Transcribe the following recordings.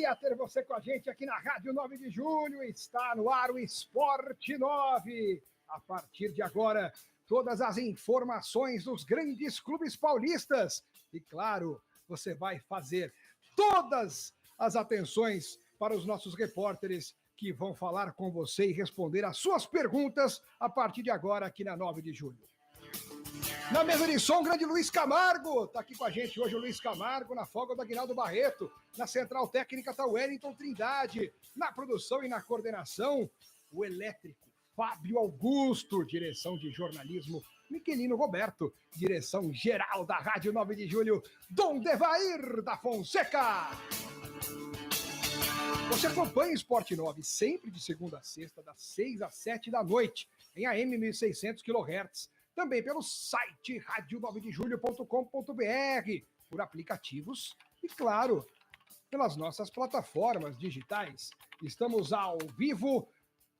alegria ter você com a gente aqui na Rádio 9 de Julho. Está no ar o Esporte 9. A partir de agora, todas as informações dos grandes clubes paulistas. E claro, você vai fazer todas as atenções para os nossos repórteres que vão falar com você e responder as suas perguntas a partir de agora aqui na 9 de Julho. Na mesa de som, grande Luiz Camargo. Está aqui com a gente hoje o Luiz Camargo, na folga do Aguinaldo Barreto. Na central técnica está o Wellington Trindade. Na produção e na coordenação, o elétrico Fábio Augusto. Direção de jornalismo, Miquelino Roberto. Direção geral da Rádio 9 de Julho, Dom Devair da Fonseca. Você acompanha o Esporte 9 sempre de segunda a sexta, das 6 às 7 da noite, em AM 1600 kHz. Também pelo site radio9dejulho.com.br, por aplicativos e, claro, pelas nossas plataformas digitais. Estamos ao vivo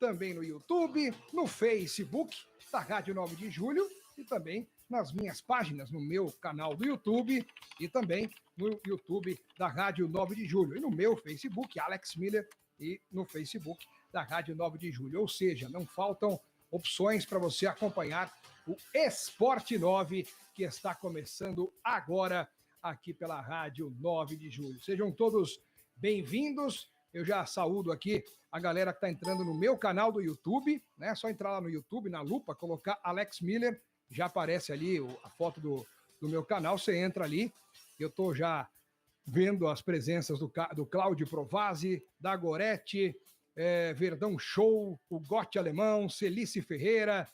também no YouTube, no Facebook da Rádio 9 de Julho e também nas minhas páginas, no meu canal do YouTube e também no YouTube da Rádio 9 de Julho. E no meu Facebook, Alex Miller, e no Facebook da Rádio 9 de Julho. Ou seja, não faltam opções para você acompanhar o Esporte 9, que está começando agora aqui pela Rádio 9 de Julho. Sejam todos bem-vindos. Eu já saúdo aqui a galera que está entrando no meu canal do YouTube, né? É só entrar lá no YouTube, na lupa, colocar Alex Miller, já aparece ali a foto do meu canal, você entra ali. Eu estou já vendo as presenças do Cláudio Provazzi, da Goretti, Verdão Show, o Gotti Alemão, Celice Ferreira,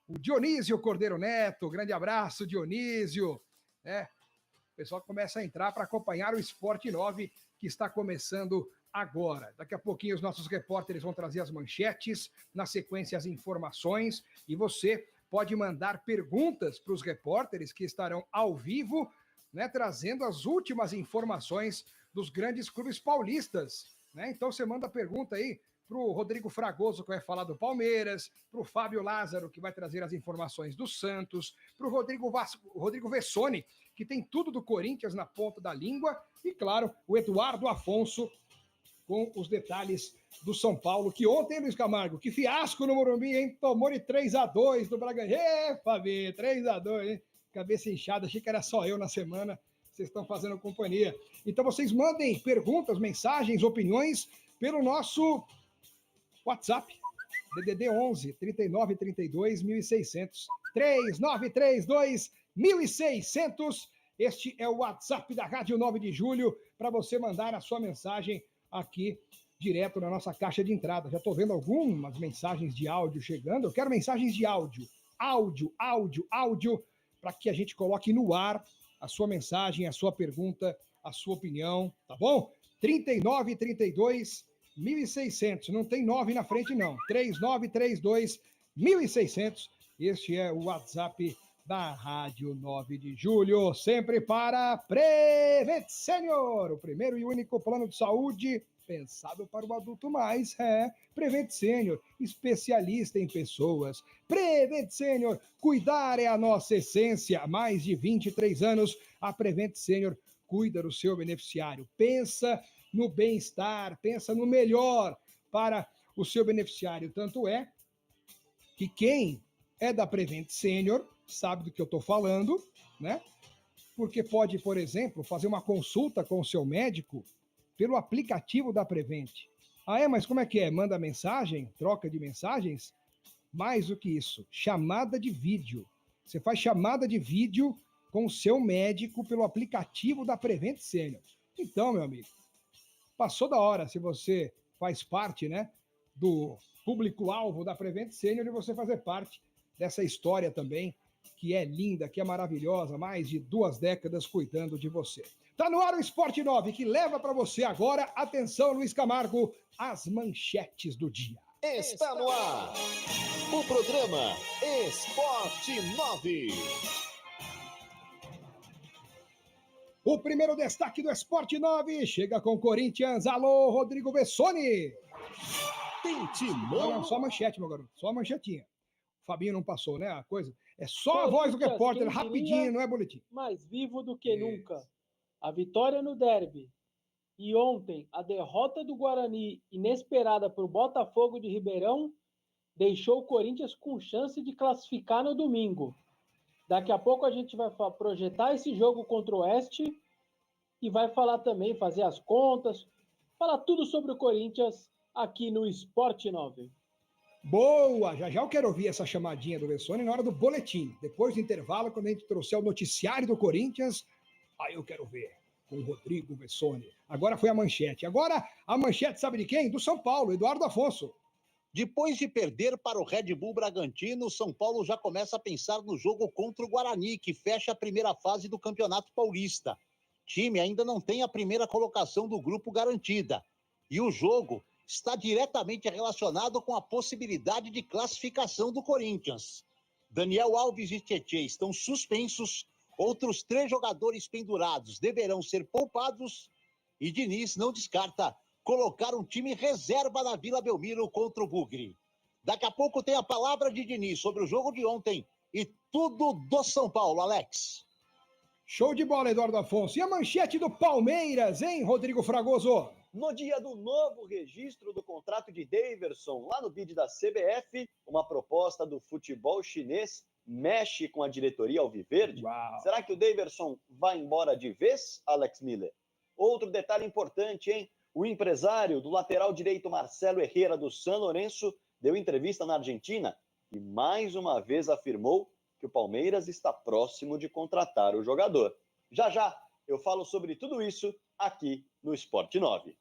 o Dionísio Cordeiro Neto, grande abraço, Dionísio. O pessoal começa a entrar para acompanhar o Esporte 9, que está começando agora. Daqui a pouquinho os nossos repórteres vão trazer as manchetes, na sequência as informações, e você pode mandar perguntas para os repórteres que estarão ao vivo, né, trazendo as últimas informações dos grandes clubes paulistas. Então você manda pergunta aí para o Rodrigo Fragoso, que vai falar do Palmeiras, para o Fábio Lázaro, que vai trazer as informações do Santos, para o Rodrigo Vessoni, que tem tudo do Corinthians na ponta da língua, e claro, o Eduardo Afonso, com os detalhes do São Paulo, que ontem, Luiz Camargo, que fiasco no Morumbi, hein? Tomou de 3-2 do Bragantino. Fabinho, 3-2, hein? Cabeça inchada, achei que era só eu na semana. Vocês estão fazendo companhia. Então vocês mandem perguntas, mensagens, opiniões pelo nosso WhatsApp, DDD 11 39 32 1600, 3932 1600. Este é o WhatsApp da Rádio 9 de Julho para você mandar a sua mensagem aqui direto na nossa caixa de entrada. Já estou vendo algumas mensagens de áudio chegando. Eu quero mensagens de áudio, para que a gente coloque no ar a sua mensagem, a sua pergunta, a sua opinião, tá bom? 3932 1600, não tem 9 na frente não, 3932 1600, este é o WhatsApp da Rádio 9 de Julho, sempre para Prevent Senior, o primeiro e único plano de saúde pensado para o adulto mais, Prevent Senior, especialista em pessoas. Prevent Senior, cuidar é a nossa essência. Há mais de 23 anos, a Prevent Senior cuida do seu beneficiário. Pensa no bem-estar, pensa no melhor para o seu beneficiário. Tanto é que quem é da Prevent Senior sabe do que eu estou falando, né? Porque pode, por exemplo, fazer uma consulta com o seu médico pelo aplicativo da Prevent. Mas como é que é? Manda mensagem? Troca de mensagens? Mais do que isso, chamada de vídeo. Você faz chamada de vídeo com o seu médico pelo aplicativo da Prevent Senior. Então, meu amigo, passou da hora, se você faz parte, né, do público-alvo da Prevent Senior, e você fazer parte dessa história também, que é linda, que é maravilhosa, mais de 2 décadas cuidando de você. Tá no ar o Esporte 9, que leva para você agora, atenção Luiz Camargo, as manchetes do dia. Está no ar o programa Esporte 9. O primeiro destaque do Esporte 9 chega com o Corinthians. Alô, Rodrigo Vessoni. Tem timão. Não, só a manchete, meu garoto, só a manchetinha. O Fabinho não passou, né, a coisa? É só a voz do repórter, rapidinho, não é boletim. Mais vivo do que nunca. A vitória no derby E ontem, a derrota do Guarani, inesperada para o Botafogo de Ribeirão, deixou o Corinthians com chance de classificar no domingo. Daqui a pouco a gente vai projetar esse jogo contra o Oeste e vai falar também, fazer as contas, falar tudo sobre o Corinthians aqui no Esporte 9. Boa! Já já eu quero ouvir essa chamadinha do Vessone na hora do boletim. Depois do intervalo, quando a gente trouxer o noticiário do Corinthians, aí eu quero ver com o Rodrigo Vessone. Agora foi a manchete. Agora a manchete sabe de quem? Do São Paulo, Eduardo Afonso. Depois de perder para o Red Bull Bragantino, o São Paulo já começa a pensar no jogo contra o Guarani, que fecha a primeira fase do Campeonato Paulista. O time ainda não tem a primeira colocação do grupo garantida. E o jogo está diretamente relacionado com a possibilidade de classificação do Corinthians. Daniel Alves e Tietê estão suspensos, outros 3 jogadores pendurados deverão ser poupados e Diniz não descarta colocar um time reserva na Vila Belmiro contra o Bugre. Daqui a pouco tem a palavra de Diniz sobre o jogo de ontem e tudo do São Paulo, Alex. Show de bola, Eduardo Afonso. E a manchete do Palmeiras, hein, Rodrigo Fragoso? No dia do novo registro do contrato de Daverson, lá no bid da CBF, uma proposta do futebol chinês mexe com a diretoria alviverde. Uau. Será que o Daverson vai embora de vez, Alex Miller? Outro detalhe importante, hein? O empresário do lateral direito Marcelo Herrera do San Lorenzo deu entrevista na Argentina e mais uma vez afirmou que o Palmeiras está próximo de contratar o jogador. Já já eu falo sobre tudo isso aqui no Esporte 9.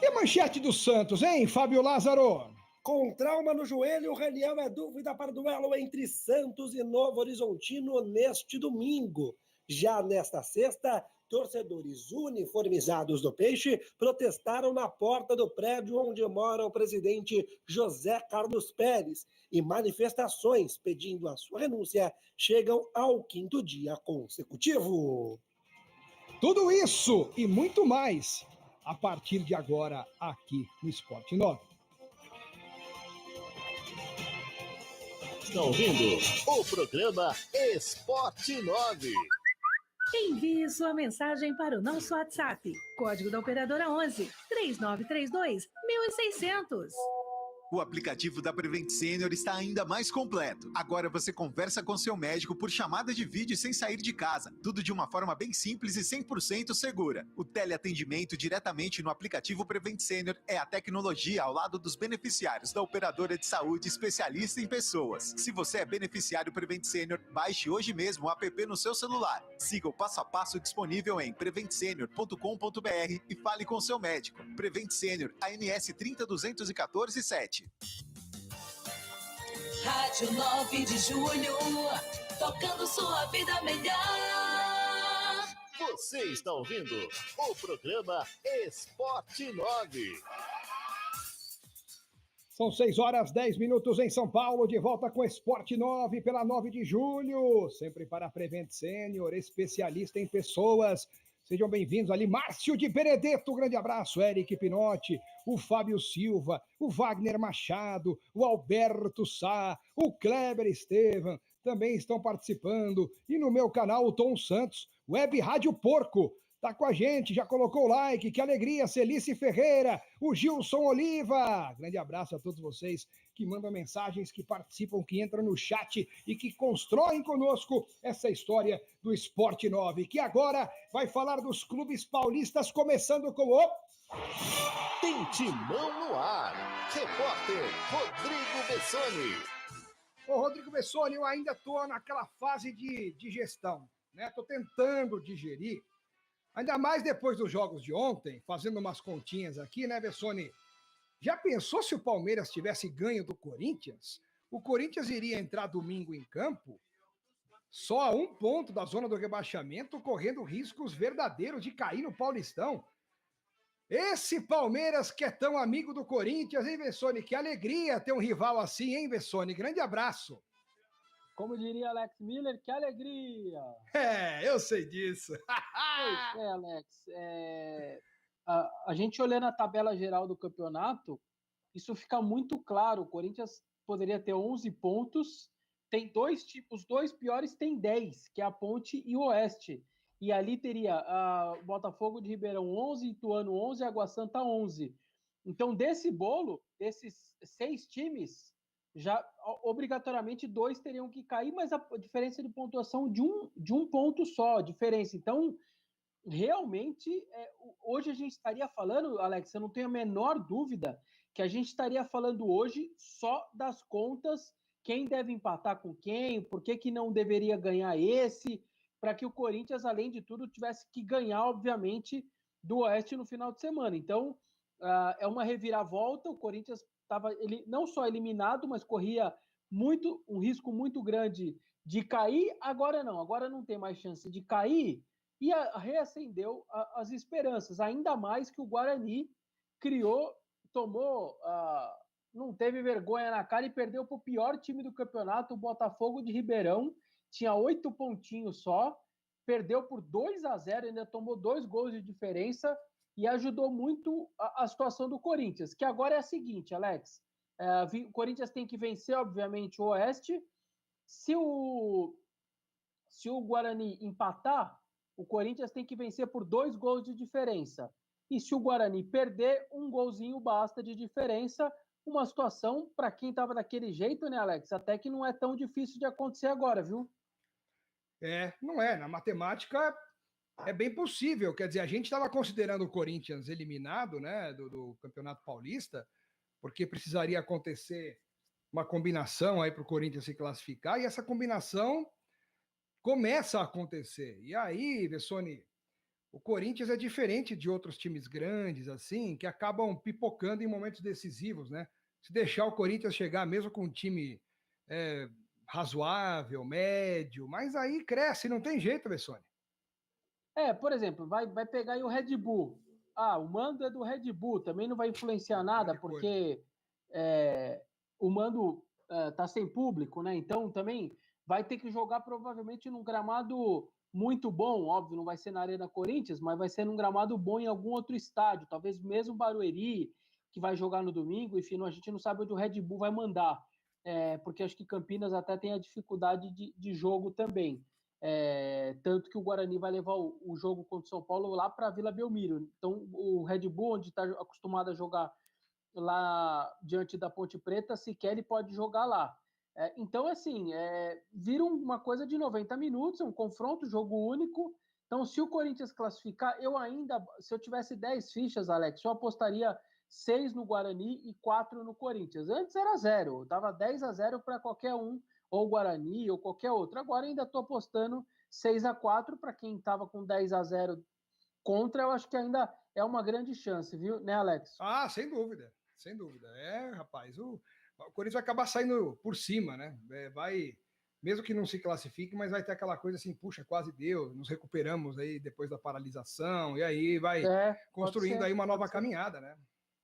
E a manchete do Santos, hein, Fábio Lázaro? Com trauma no joelho, o Raniel é dúvida para o duelo entre Santos e Novo Horizontino neste domingo. Já nesta sexta, torcedores uniformizados do Peixe protestaram na porta do prédio onde mora o presidente José Carlos Pérez e manifestações pedindo a sua renúncia chegam ao 5º dia consecutivo. Tudo isso e muito mais a partir de agora aqui no Esporte 9. Está ouvindo o programa Esporte 9. Envie sua mensagem para o nosso WhatsApp. Código da operadora 11 3932 1600. O aplicativo da Prevent Senior está ainda mais completo. Agora você conversa com seu médico por chamada de vídeo sem sair de casa. Tudo de uma forma bem simples e 100% segura. O teleatendimento diretamente no aplicativo Prevent Senior é a tecnologia ao lado dos beneficiários da operadora de saúde especialista em pessoas. Se você é beneficiário Prevent Senior, baixe hoje mesmo o app no seu celular. Siga o passo a passo disponível em preventsenior.com.br e fale com seu médico. Prevent Senior, ANS 30214-7. Rádio 9 de Julho, tocando sua vida melhor. Você está ouvindo o programa Esporte 9. São 6h10 em São Paulo, de volta com Esporte 9 pela 9 de julho, sempre para a Prevent Senior, especialista em pessoas. Sejam bem-vindos ali, Márcio de Benedetto, grande abraço, Eric Pinotti, o Fábio Silva, o Wagner Machado, o Alberto Sá, o Kleber Estevam, também estão participando. E no meu canal, o Tom Santos, Web Rádio Porco, tá com a gente, já colocou o like, que alegria, Celice Ferreira, o Gilson Oliva, grande abraço a todos vocês que mandam mensagens, que participam, que entram no chat e que constroem conosco essa história do Esporte 9, que agora vai falar dos clubes paulistas, começando com o... Tem Timão no ar. Repórter Rodrigo Bessoni. Ô, Rodrigo Bessoni, eu ainda tô naquela fase de digestão, né? Tô tentando digerir, ainda mais depois dos jogos de ontem, fazendo umas continhas aqui, né, Bessoni? Já pensou se o Palmeiras tivesse ganho do Corinthians? O Corinthians iria entrar domingo em campo só a 1 ponto da zona do rebaixamento, correndo riscos verdadeiros de cair no Paulistão. Esse Palmeiras que é tão amigo do Corinthians, hein, Bessoni? Que alegria ter um rival assim, hein, Bessoni? Grande abraço. Como diria Alex Miller, que alegria! É, eu sei disso. Pois é, Alex. A gente olhando a tabela geral do campeonato, isso fica muito claro. O Corinthians poderia ter 11 pontos, tem os dois piores têm 10, que é a Ponte e o Oeste. e ali teria o Botafogo de Ribeirão 11, Ituano 11 e Água Santa 11. Então, desse bolo, desses 6 times, já obrigatoriamente 2 teriam que cair, mas a diferença de pontuação de um ponto só, diferença. Então, realmente, hoje a gente estaria falando, Alex, eu não tenho a menor dúvida que a gente estaria falando hoje só das contas, quem deve empatar com quem, por que não deveria ganhar esse, para que o Corinthians, além de tudo, tivesse que ganhar, obviamente, do Oeste no final de semana. Então, é uma reviravolta, o Corinthians estava não só eliminado, mas corria um risco muito grande de cair, agora não tem mais chance de cair, e reacendeu as esperanças, ainda mais que o Guarani não teve vergonha na cara e perdeu para o pior time do campeonato, o Botafogo de Ribeirão, tinha 8 pontinhos só, perdeu por 2-0, ainda tomou 2 gols de diferença e ajudou muito a situação do Corinthians, que agora é a seguinte, Alex, o Corinthians tem que vencer, obviamente, o Oeste. Se o Guarani empatar, o Corinthians tem que vencer por 2 gols de diferença. E se o Guarani perder, 1 golzinho basta de diferença. Uma situação, para quem estava daquele jeito, né, Alex? Até que não é tão difícil de acontecer agora, viu? Não é. Na matemática é bem possível. Quer dizer, a gente estava considerando o Corinthians eliminado, né, do Campeonato Paulista, porque precisaria acontecer uma combinação aí para o Corinthians se classificar, e essa combinação começa a acontecer. E aí, Vessone, o Corinthians é diferente de outros times grandes, assim, que acabam pipocando em momentos decisivos, né? Se deixar o Corinthians chegar mesmo com um time razoável, médio, mas aí cresce, não tem jeito, Vessone. Por exemplo, vai pegar aí o Red Bull. O mando é do Red Bull, também não vai influenciar nada, porque o mando tá sem público, né? Então também vai ter que jogar provavelmente num gramado muito bom, óbvio, não vai ser na Arena Corinthians, mas vai ser num gramado bom em algum outro estádio, talvez mesmo Barueri, que vai jogar no domingo, enfim, a gente não sabe onde o Red Bull vai mandar, porque acho que Campinas até tem a dificuldade de jogo também. Tanto que o Guarani vai levar o jogo contra o São Paulo lá para a Vila Belmiro. Então, o Red Bull, onde está acostumado a jogar lá diante da Ponte Preta, sequer ele pode jogar lá. Então, assim, vira uma coisa de 90 minutos, é um confronto, jogo único. Então, se o Corinthians classificar, se eu tivesse 10 fichas, Alex, eu apostaria 6 no Guarani e 4 no Corinthians. Antes era 0, dava 10-0 para qualquer um, ou Guarani, ou qualquer outro. Agora ainda estou apostando 6-4 para quem estava com 10-0 contra, eu acho que ainda é uma grande chance, viu, né, Alex? Sem dúvida, sem dúvida. Rapaz, o Corinthians vai acabar saindo por cima, né? Mesmo que não se classifique, mas vai ter aquela coisa assim, puxa, quase deu, nos recuperamos aí depois da paralisação, e aí vai construindo aí uma nova caminhada, né?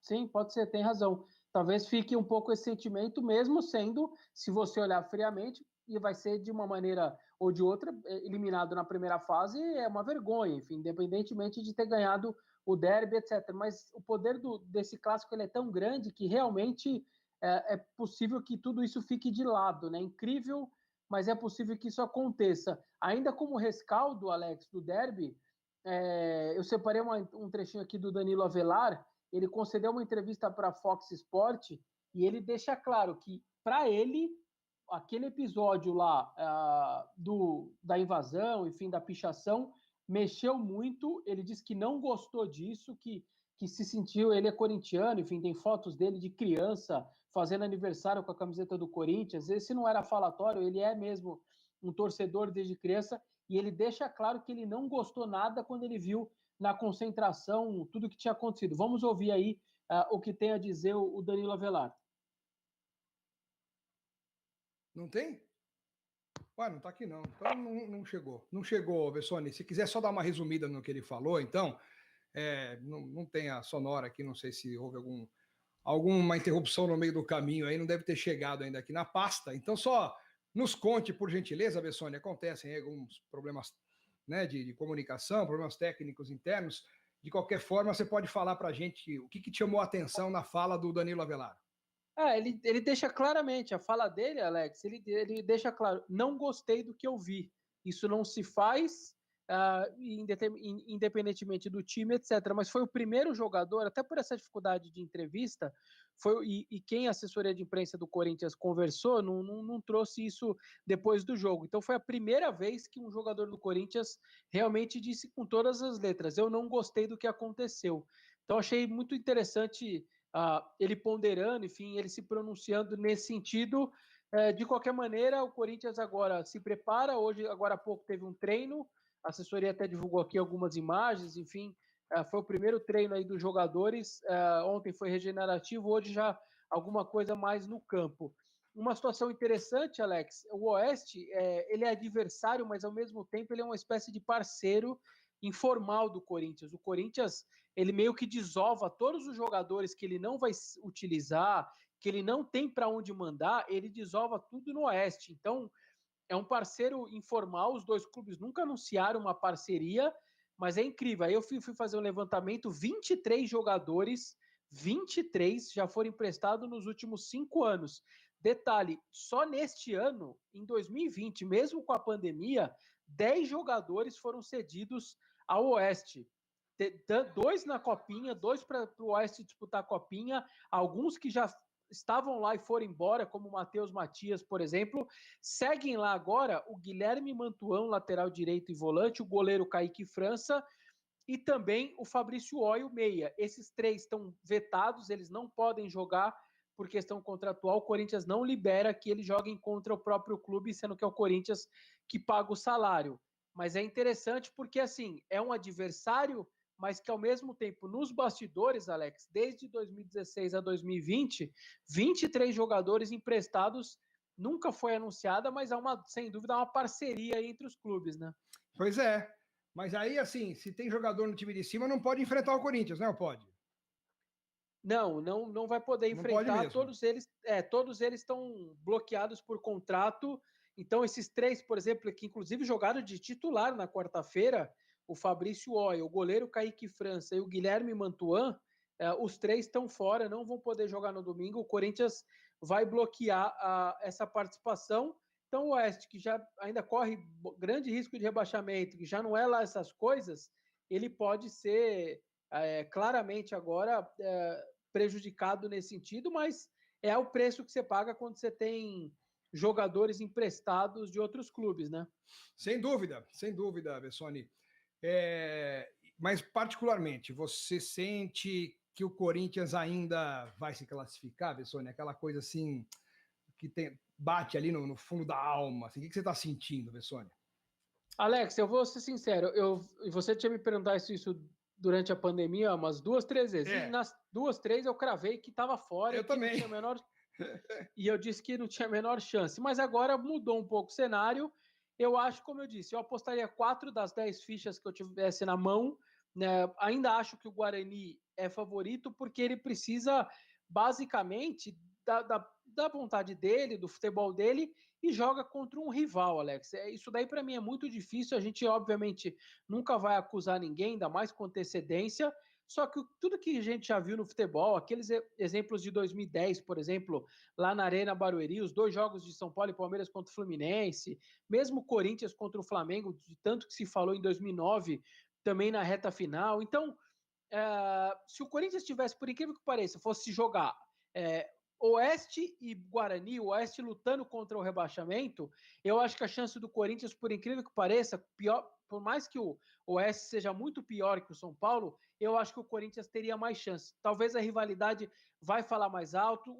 Sim, pode ser, tem razão. Talvez fique um pouco esse sentimento, mesmo sendo, se você olhar friamente, e vai ser de uma maneira ou de outra, eliminado na primeira fase, é uma vergonha, enfim, independentemente de ter ganhado o derby, etc. Mas o poder desse clássico ele é tão grande que realmente é possível que tudo isso fique de lado, né? Incrível, mas é possível que isso aconteça. Ainda como rescaldo, Alex, do derby, eu separei um trechinho aqui do Danilo Avelar. Ele concedeu uma entrevista para a Fox Sport e ele deixa claro que, para ele, aquele episódio lá da invasão, enfim, da pichação, mexeu muito. Ele disse que não gostou disso, que se sentiu, ele é corintiano, enfim, tem fotos dele de criança fazendo aniversário com a camiseta do Corinthians. Esse não era falatório, ele é mesmo um torcedor desde criança, e ele deixa claro que ele não gostou nada quando ele viu na concentração tudo que tinha acontecido. Vamos ouvir aí o que tem a dizer o Danilo Avelar. Não tem? Não tá aqui não. Então não chegou. Não chegou, Vessone. Se quiser só dar uma resumida no que ele falou, então, não tem a sonora aqui, não sei se houve alguma interrupção no meio do caminho aí, não deve ter chegado ainda aqui na pasta. Então só nos conte, por gentileza, Vessone, acontecem alguns problemas, né, de comunicação, problemas técnicos internos. De qualquer forma, você pode falar para a gente o que te chamou a atenção na fala do Danilo Avelar. Ele deixa claramente, a fala dele, Alex, ele deixa claro, não gostei do que eu vi. Isso não se faz, independentemente do time, etc. Mas foi o primeiro jogador, até por essa dificuldade de entrevista, e quem a assessoria de imprensa do Corinthians conversou, não trouxe isso depois do jogo. Então foi a primeira vez que um jogador do Corinthians realmente disse com todas as letras: eu não gostei do que aconteceu. Então achei muito interessante ele ponderando, enfim, ele se pronunciando nesse sentido. De qualquer maneira, o Corinthians agora se prepara. Hoje, agora há pouco, teve um treino. A assessoria até divulgou aqui algumas imagens, enfim, foi o primeiro treino aí dos jogadores. Ontem foi regenerativo, hoje já alguma coisa mais no campo. Uma situação interessante, Alex, o Oeste, ele é adversário, mas ao mesmo tempo ele é uma espécie de parceiro informal do Corinthians. O Corinthians, ele meio que desova todos os jogadores que ele não vai utilizar, que ele não tem para onde mandar, ele desova tudo no Oeste. Então, é um parceiro informal, os dois clubes nunca anunciaram uma parceria, mas é incrível. Aí eu fui fazer um levantamento, 23 jogadores, 23 já foram emprestados nos últimos 5 anos. Detalhe, só neste ano, em 2020, mesmo com a pandemia, 10 jogadores foram cedidos ao Oeste. 2 na Copinha, 2 para o Oeste disputar a Copinha, alguns que já estavam lá e foram embora, como o Matheus Matias, por exemplo. Seguem lá agora o Guilherme Mantuan, lateral direito e volante, o goleiro Kaique França e também o Fabrício Oio, meia. Esses 3 estão vetados, eles não podem jogar por questão contratual. O Corinthians não libera que eles joguem contra o próprio clube, sendo que é o Corinthians que paga o salário. Mas é interessante porque, assim, é um adversário, mas que ao mesmo tempo, nos bastidores, Alex, desde 2016 a 2020, 23 jogadores emprestados, nunca foi anunciada, mas sem dúvida, uma parceria entre os clubes, né? Pois é, mas aí, assim, se tem jogador no time de cima, não pode enfrentar o Corinthians, né? Ou pode? Não vai poder enfrentar. Todos eles estão bloqueados por contrato. Então, esses 3, por exemplo, que inclusive jogaram de titular na quarta-feira, o Fabrício Oia, o goleiro Kaique França e o Guilherme Mantuan, os 3 estão fora, não vão poder jogar no domingo. O Corinthians vai bloquear essa participação. Então, o Oeste, que já ainda corre grande risco de rebaixamento, que já não é lá essas coisas, ele pode ser claramente agora prejudicado nesse sentido, mas é o preço que você paga quando você tem jogadores emprestados de outros clubes, né? Sem dúvida, Bessoni. Mas, particularmente, você sente que o Corinthians ainda vai se classificar, Bessoni? Aquela coisa assim que bate ali no fundo da alma. Assim, o que você está sentindo, Bessoni? Alex, eu vou ser sincero. Você tinha me perguntado isso durante a pandemia umas 2, 3 vezes. E nas 2, 3 eu cravei que estava fora. Eu também. E eu disse que não tinha a menor chance. Mas agora mudou um pouco o cenário. Eu acho, como eu disse, eu apostaria 4 das 10 fichas que eu tivesse na mão. Né? Ainda acho que o Guarani é favorito, porque ele precisa, basicamente, da vontade dele, do futebol dele, e joga contra um rival, Alex. Isso daí, para mim, é muito difícil. A gente, obviamente, nunca vai acusar ninguém, ainda mais com antecedência. Só que tudo que a gente já viu no futebol, aqueles exemplos de 2010, por exemplo, lá na Arena Barueri, os 2 jogos de São Paulo e Palmeiras contra o Fluminense, mesmo Corinthians contra o Flamengo, de tanto que se falou em 2009, também na reta final. Então, se o Corinthians tivesse, por incrível que pareça, fosse jogar Oeste e Guarani, o Oeste lutando contra o rebaixamento, eu acho que a chance do Corinthians, por incrível que pareça, por mais que o Oeste seja muito pior que o São Paulo, eu acho que o Corinthians teria mais chance. Talvez a rivalidade vai falar mais alto.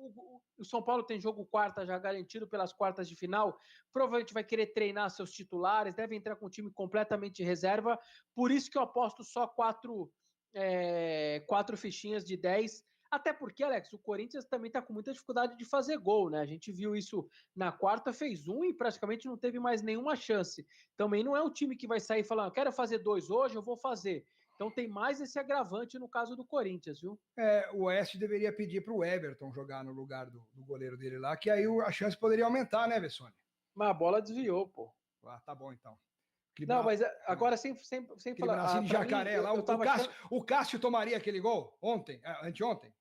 O São Paulo tem jogo quarta já garantido pelas quartas de final, provavelmente vai querer treinar seus titulares, deve entrar com o time completamente reserva, por isso que eu aposto só 4 fichinhas de 10. Até porque, Alex, o Corinthians também está com muita dificuldade de fazer gol, né? A gente viu isso na quarta, fez 1 e praticamente não teve mais nenhuma chance. Também não é um time que vai sair falando, quero fazer 2 hoje, eu vou fazer. Então tem mais esse agravante no caso do Corinthians, viu? O Oeste deveria pedir para o Everton jogar no lugar do goleiro dele lá, que aí a chance poderia aumentar, né, Bessoni? Mas a bola desviou, pô. Tá bom, então. Não, mas agora sem falar... Brasil de Jacaré mim, lá, o Cássio tomaria aquele gol ontem, anteontem?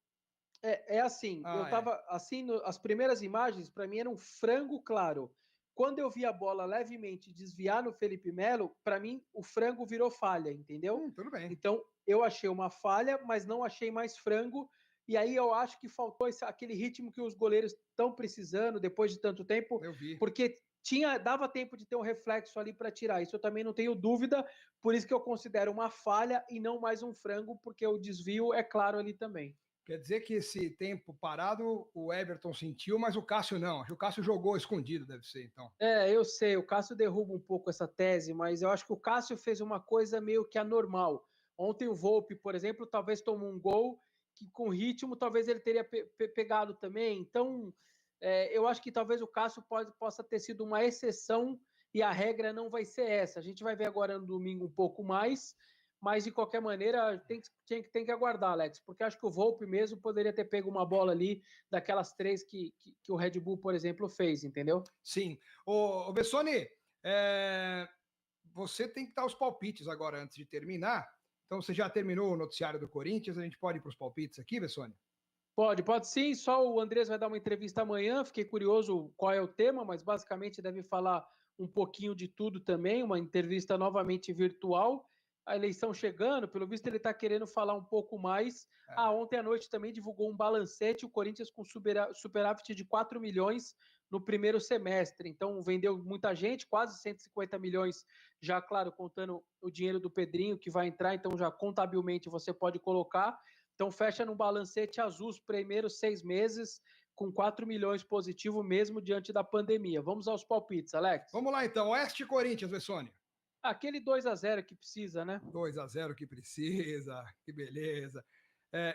Assim, eu tava assim, as primeiras imagens para mim eram um frango claro. quando eu vi a bola levemente desviar no Felipe Melo, para mim o frango virou falha, entendeu? Tudo bem. Então eu achei uma falha, mas não achei mais frango. E aí eu acho que faltou aquele ritmo que os goleiros estão precisando depois de tanto tempo, Eu vi. porque dava tempo de ter um reflexo ali para tirar. Isso eu também não tenho dúvida, por isso que eu considero uma falha e não mais um frango, porque o desvio é claro ali também. Quer dizer que esse tempo parado o Everton sentiu, mas o Cássio não. Acho que o Cássio jogou escondido, deve ser, então. Eu sei, o Cássio derruba um pouco essa tese, mas eu acho que o Cássio fez uma coisa meio que anormal. Ontem o Volpi, por exemplo, talvez tomou um gol que com ritmo talvez ele teria pegado também. Então, eu acho que talvez o Cássio possa ter sido uma exceção e a regra não vai ser essa. A gente vai ver agora no domingo um pouco mais, mas de qualquer maneira tem que aguardar, Alex, porque acho que o Volpi mesmo poderia ter pego uma bola ali daquelas 3 que o Red Bull, por exemplo, fez, entendeu? Sim. Ô Bessoni, você tem que dar os palpites agora antes de terminar. Então você já terminou o noticiário do Corinthians, a gente pode ir para os palpites aqui, Bessoni? Pode sim, só o Andrés vai dar uma entrevista amanhã, fiquei curioso qual é o tema, mas basicamente deve falar um pouquinho de tudo também, uma entrevista novamente virtual. A eleição chegando, pelo visto ele está querendo falar um pouco mais. Ontem à noite também divulgou um balancete, o Corinthians com superávit de 4 milhões no primeiro semestre. Então vendeu muita gente, quase 150 milhões já, claro, contando o dinheiro do Pedrinho que vai entrar, então já contabilmente você pode colocar. Então fecha no balancete azul os primeiros 6 meses com 4 milhões positivo mesmo diante da pandemia. Vamos aos palpites, Alex. Vamos lá então, Oeste e Corinthians, Bessoni. Aquele 2-0 que precisa, né? 2-0 que precisa, que beleza.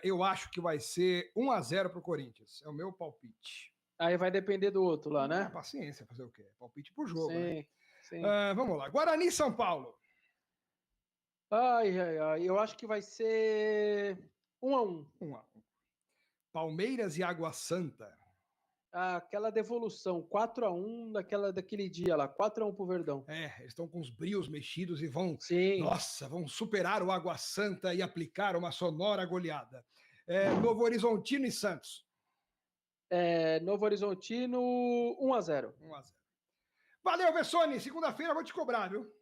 Eu acho que vai ser 1-0 para o Corinthians, é o meu palpite. Aí vai depender do outro lá, né? Paciência, fazer o quê? Palpite pro jogo, sim, né? Sim. Vamos lá, Guarani e São Paulo. Ai, eu acho que vai ser 1-1. 1-1. Palmeiras e Água Santa. Aquela devolução, 4-1 daquele dia lá, 4-1 pro Verdão. Eles estão com os brios mexidos e vão superar o Água Santa e aplicar uma sonora goleada. Novo Horizontino e Santos. Novo Horizontino, 1-0. 1-0. Valeu, Bessoni, segunda-feira eu vou te cobrar, viu?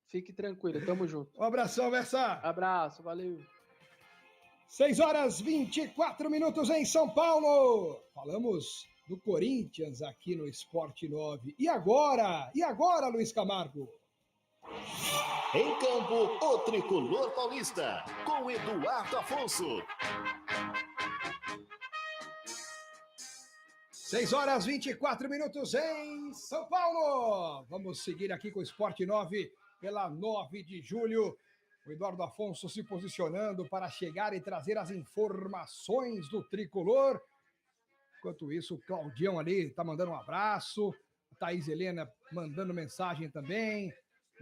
Fique tranquilo, tamo junto. Um abração, Bessa. Abraço, valeu. 6h24 em São Paulo. Falamos do Corinthians aqui no Esporte 9. E agora, Luiz Camargo? Em campo, o Tricolor Paulista, com Eduardo Afonso. 6h24 em São Paulo. Vamos seguir aqui com o Esporte 9 pela 9 de julho. O Eduardo Afonso se posicionando para chegar e trazer as informações do Tricolor. Enquanto isso, o Claudião ali está mandando um abraço. A Thaís Helena mandando mensagem também,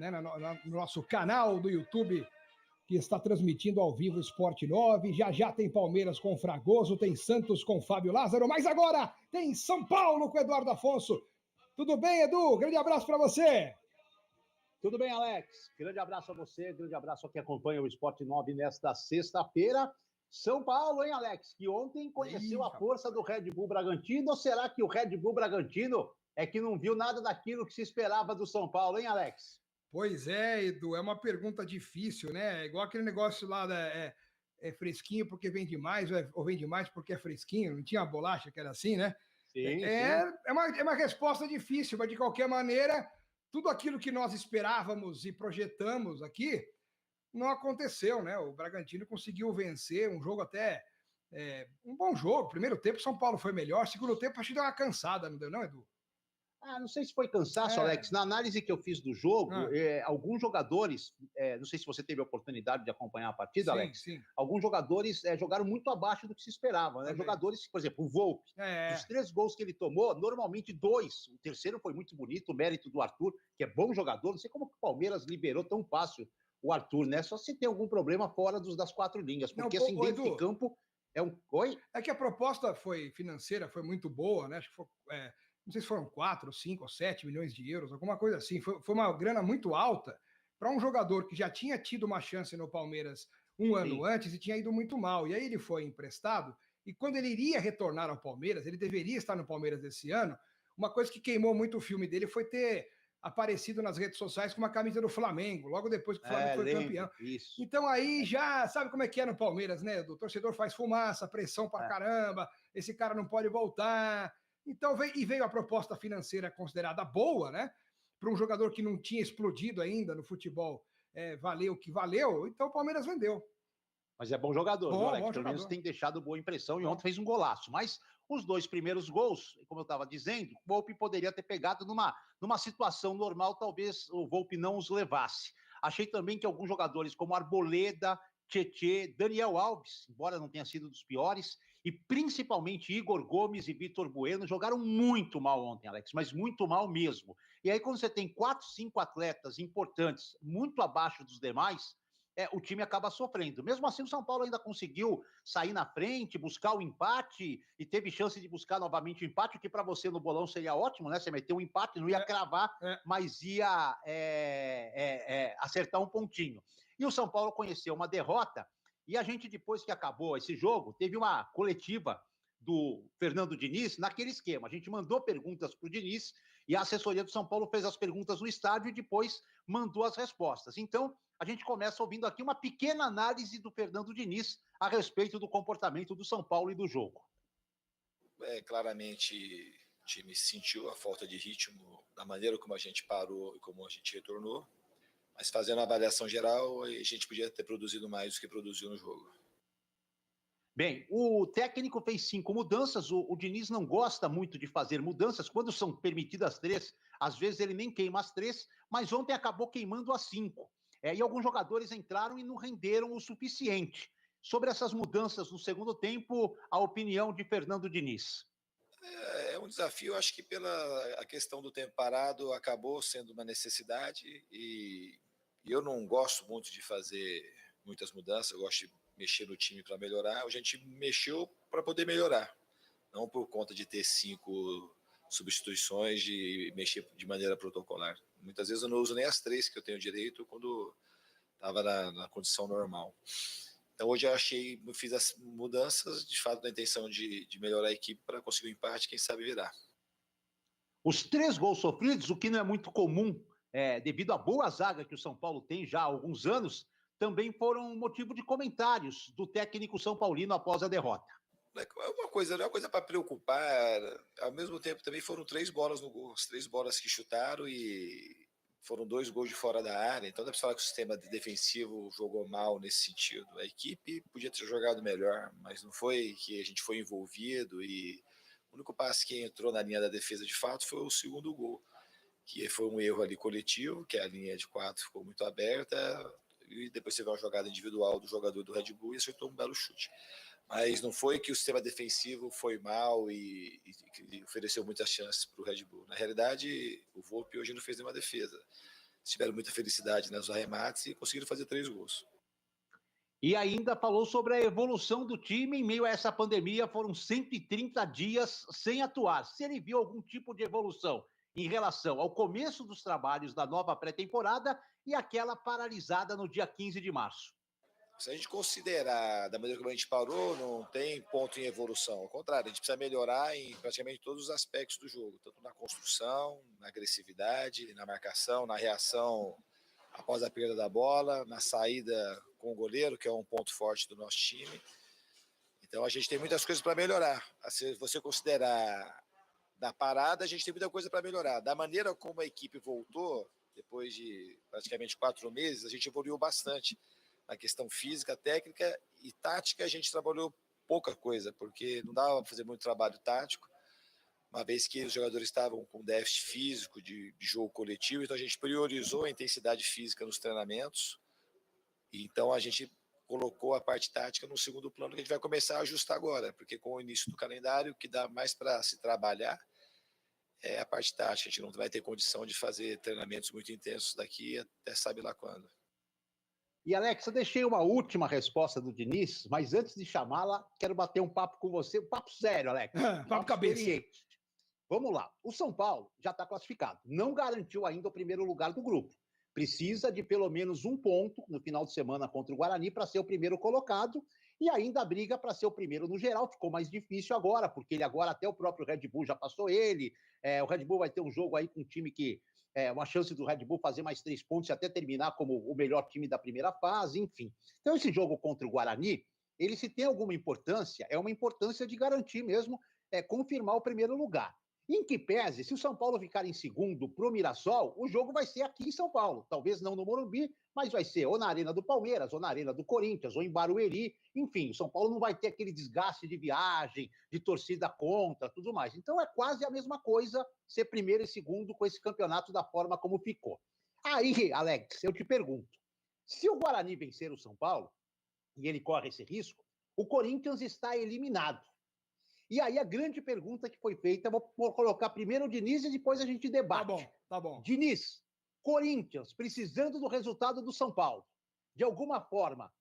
né, no nosso canal do YouTube, que está transmitindo ao vivo o Esporte 9. Já tem Palmeiras com Fragoso, tem Santos com Fábio Lázaro, mas agora tem São Paulo com Eduardo Afonso. Tudo bem, Edu? Grande abraço para você. Tudo bem, Alex? Grande abraço a você, grande abraço a quem acompanha o Esporte 9 nesta sexta-feira. São Paulo, hein, Alex? Que ontem conheceu a força do Red Bull Bragantino, ou será que o Red Bull Bragantino é que não viu nada daquilo que se esperava do São Paulo, hein, Alex? Pois é, Edu, é uma pergunta difícil, né? É igual aquele negócio lá, é fresquinho porque vende mais, ou vende mais porque é fresquinho, não tinha a bolacha que era assim, né? Sim, é uma resposta difícil, mas de qualquer maneira, tudo aquilo que nós esperávamos e projetamos aqui não aconteceu, né? O Bragantino conseguiu vencer um jogo até, um bom jogo. Primeiro tempo, São Paulo foi melhor. Segundo tempo, acho que deu uma cansada, não deu não, Edu? Não sei se foi cansaço, Alex. Na análise que eu fiz do jogo, alguns jogadores, não sei se você teve a oportunidade de acompanhar a partida, Alex. Sim. Alguns jogadores jogaram muito abaixo do que se esperava, né? Jogadores, por exemplo, o Volpi, os 3 gols que ele tomou, normalmente 2. O terceiro foi muito bonito, o mérito do Arthur, que é bom jogador. Não sei como que o Palmeiras liberou tão fácil o Arthur, né? Só se tem algum problema fora das 4 linhas, porque assim, dentro de campo Oi? É que a proposta financeira foi muito boa, né? Acho que foi... não sei se foram 4, 5 ou 7 milhões de euros, alguma coisa assim. Foi uma grana muito alta para um jogador que já tinha tido uma chance no Palmeiras um ano antes e tinha ido muito mal. E aí ele foi emprestado, e quando ele iria retornar ao Palmeiras, ele deveria estar no Palmeiras esse ano, Uma coisa que queimou muito o filme dele foi ter aparecido nas redes sociais com uma camisa do Flamengo, logo depois que o Flamengo foi campeão. Isso. Então aí já sabe como é que é no Palmeiras, né? O torcedor faz fumaça, pressão pra caramba, esse cara não pode voltar. Então veio a proposta financeira considerada boa, né? Para um jogador que não tinha explodido ainda no futebol, valeu o que valeu, então o Palmeiras vendeu. Mas é bom jogador, Bom, viu, Alex? bom Pelo menos jogador. tem deixado boa impressão e ontem fez um golaço. Mas os 2 primeiros gols, como eu estava dizendo, o Volpi poderia ter pegado numa situação normal, talvez o Volpi não os levasse. Achei também que alguns jogadores como Arboleda, Tietê, Daniel Alves, embora não tenha sido dos piores, e principalmente Igor Gomes e Vitor Bueno jogaram muito mal ontem, Alex, mas muito mal mesmo. E aí quando você tem 4, 5 atletas importantes, muito abaixo dos demais, o time acaba sofrendo. Mesmo assim, o São Paulo ainda conseguiu sair na frente, buscar o empate, e teve chance de buscar novamente o empate, o que para você no bolão seria ótimo, né? Você meteu um empate, não ia cravar, mas ia acertar um pontinho. E o São Paulo conheceu uma derrota, e a gente, depois que acabou esse jogo, teve uma coletiva do Fernando Diniz naquele esquema. A gente mandou perguntas para o Diniz, e a assessoria do São Paulo fez as perguntas no estádio e depois mandou as respostas. Então, a gente começa ouvindo aqui uma pequena análise do Fernando Diniz a respeito do comportamento do São Paulo e do jogo. Claramente, o time sentiu a falta de ritmo da maneira como a gente parou e como a gente retornou, mas fazendo a avaliação geral, a gente podia ter produzido mais do que produziu no jogo. Bem, o técnico fez 5 mudanças, o Diniz não gosta muito de fazer mudanças, quando são permitidas 3, às vezes ele nem queima as 3, mas ontem acabou queimando as 5. E alguns jogadores entraram e não renderam o suficiente. Sobre essas mudanças no segundo tempo, a opinião de Fernando Diniz. É um desafio, acho que a questão do tempo parado acabou sendo uma necessidade e eu não gosto muito de fazer muitas mudanças, eu gosto de mexer no time para melhorar. A gente mexeu para poder melhorar, não por conta de ter 5 substituições, de mexer de maneira protocolar. Muitas vezes eu não uso nem as 3 que eu tenho direito quando estava na condição normal. Então hoje eu fiz as mudanças de fato da intenção de melhorar a equipe para conseguir um empate, quem sabe virar. Os 3 gols sofridos, o que não é muito comum, devido à boa zaga que o São Paulo tem já há alguns anos, também foram motivo de comentários do técnico são paulino após a derrota. Não é uma coisa para preocupar, ao mesmo tempo também foram 3 bolas no gol, as 3 bolas que chutaram e foram 2 gols de fora da área, então dá para falar que o sistema defensivo jogou mal nesse sentido. A equipe podia ter jogado melhor, mas não foi que a gente foi envolvido e o único passe que entrou na linha da defesa de fato foi o segundo gol, que foi um erro ali coletivo, que a linha de 4 ficou muito aberta e depois teve uma jogada individual do jogador do Red Bull e acertou um belo chute. Mas não foi que o sistema defensivo foi mal e ofereceu muitas chances para o Red Bull. Na realidade, o Volpi hoje não fez nenhuma defesa. Tiveram muita felicidade nos arremates e conseguiram fazer 3 gols. E ainda falou sobre a evolução do time em meio a essa pandemia. Foram 130 dias sem atuar. Se ele viu algum tipo de evolução em relação ao começo dos trabalhos da nova pré-temporada e aquela paralisada no dia 15 de março. Se a gente considerar da maneira como a gente parou, não tem ponto em evolução. Ao contrário, a gente precisa melhorar em praticamente todos os aspectos do jogo, tanto na construção, na agressividade, na marcação, na reação após a perda da bola, na saída com o goleiro, que é um ponto forte do nosso time. Então a gente tem muitas coisas para melhorar. Se você considerar da parada, a gente tem muita coisa para melhorar. Da maneira como a equipe voltou, depois de praticamente 4 meses, a gente evoluiu bastante. Na questão física, técnica e tática, a gente trabalhou pouca coisa, porque não dava para fazer muito trabalho tático, uma vez que os jogadores estavam com déficit físico de jogo coletivo, então a gente priorizou a intensidade física nos treinamentos, e então a gente colocou a parte tática no segundo plano, que a gente vai começar a ajustar agora, porque com o início do calendário, o que dá mais para se trabalhar é a parte tática. A gente não vai ter condição de fazer treinamentos muito intensos daqui até sabe lá quando. E, Alex, eu deixei uma última resposta do Diniz, mas antes de chamá-la, quero bater um papo com você, um papo sério, Alex. Papo cabeça. Vamos lá. O São Paulo já está classificado. Não garantiu ainda o primeiro lugar do grupo. Precisa de pelo menos 1 ponto no final de semana contra o Guarani para ser o primeiro colocado E ainda a briga para ser o primeiro no geral ficou mais difícil agora, porque ele agora até o próprio Red Bull já passou ele. O Red Bull vai ter um jogo aí com um time que uma chance do Red Bull fazer mais 3 pontos e até terminar como o melhor time da primeira fase, enfim. Então esse jogo contra o Guarani, ele se tem alguma importância, é uma importância de garantir mesmo, confirmar o primeiro lugar. Em que pese, se o São Paulo ficar em segundo pro Mirassol, o jogo vai ser aqui em São Paulo. Talvez não no Morumbi, mas vai ser ou na Arena do Palmeiras, ou na Arena do Corinthians, ou em Barueri. Enfim, o São Paulo não vai ter aquele desgaste de viagem, de torcida contra, tudo mais. Então é quase a mesma coisa ser primeiro e segundo com esse campeonato da forma como ficou. Aí, Alex, eu te pergunto, se o Guarani vencer o São Paulo, e ele corre esse risco, o Corinthians está eliminado. E aí a grande pergunta que foi feita, vou colocar primeiro o Diniz e depois a gente debate. Tá bom. Diniz, Corinthians, precisando do resultado do São Paulo, de alguma forma,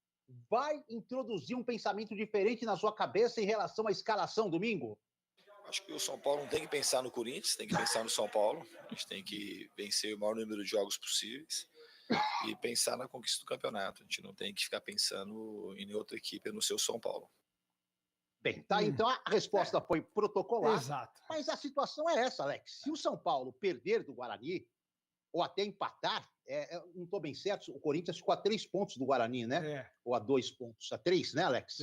vai introduzir um pensamento diferente na sua cabeça em relação à escalação domingo? Acho que o São Paulo não tem que pensar no Corinthians, tem que pensar no São Paulo. A gente tem que vencer o maior número de jogos possíveis e pensar na conquista do campeonato. A gente não tem que ficar pensando em outra equipe, no seu São Paulo. Bem, tá, então a resposta foi protocolar. Exato. Mas a situação é essa, Alex. Se o São Paulo perder do Guarani, ou até empatar, não estou bem certo, o Corinthians ficou a 3 pontos do Guarani, né? Ou a 2 pontos. A 3, né, Alex?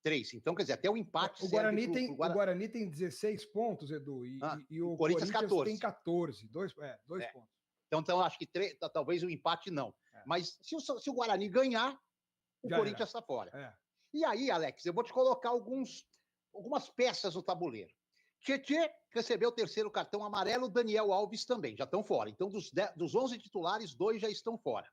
3. Então, quer dizer, até o empate o Guarani tem 16 pontos, Edu, e o Corinthians 14. Tem 14. 2 pontos. Então, acho que talvez o empate não. Mas se o Guarani ganhar, o Corinthians está fora. E aí, Alex, eu vou te colocar algumas peças no tabuleiro. Tietê recebeu o 3º cartão amarelo, Daniel Alves também, já estão fora. Então, dos 11 titulares, 2 já estão fora.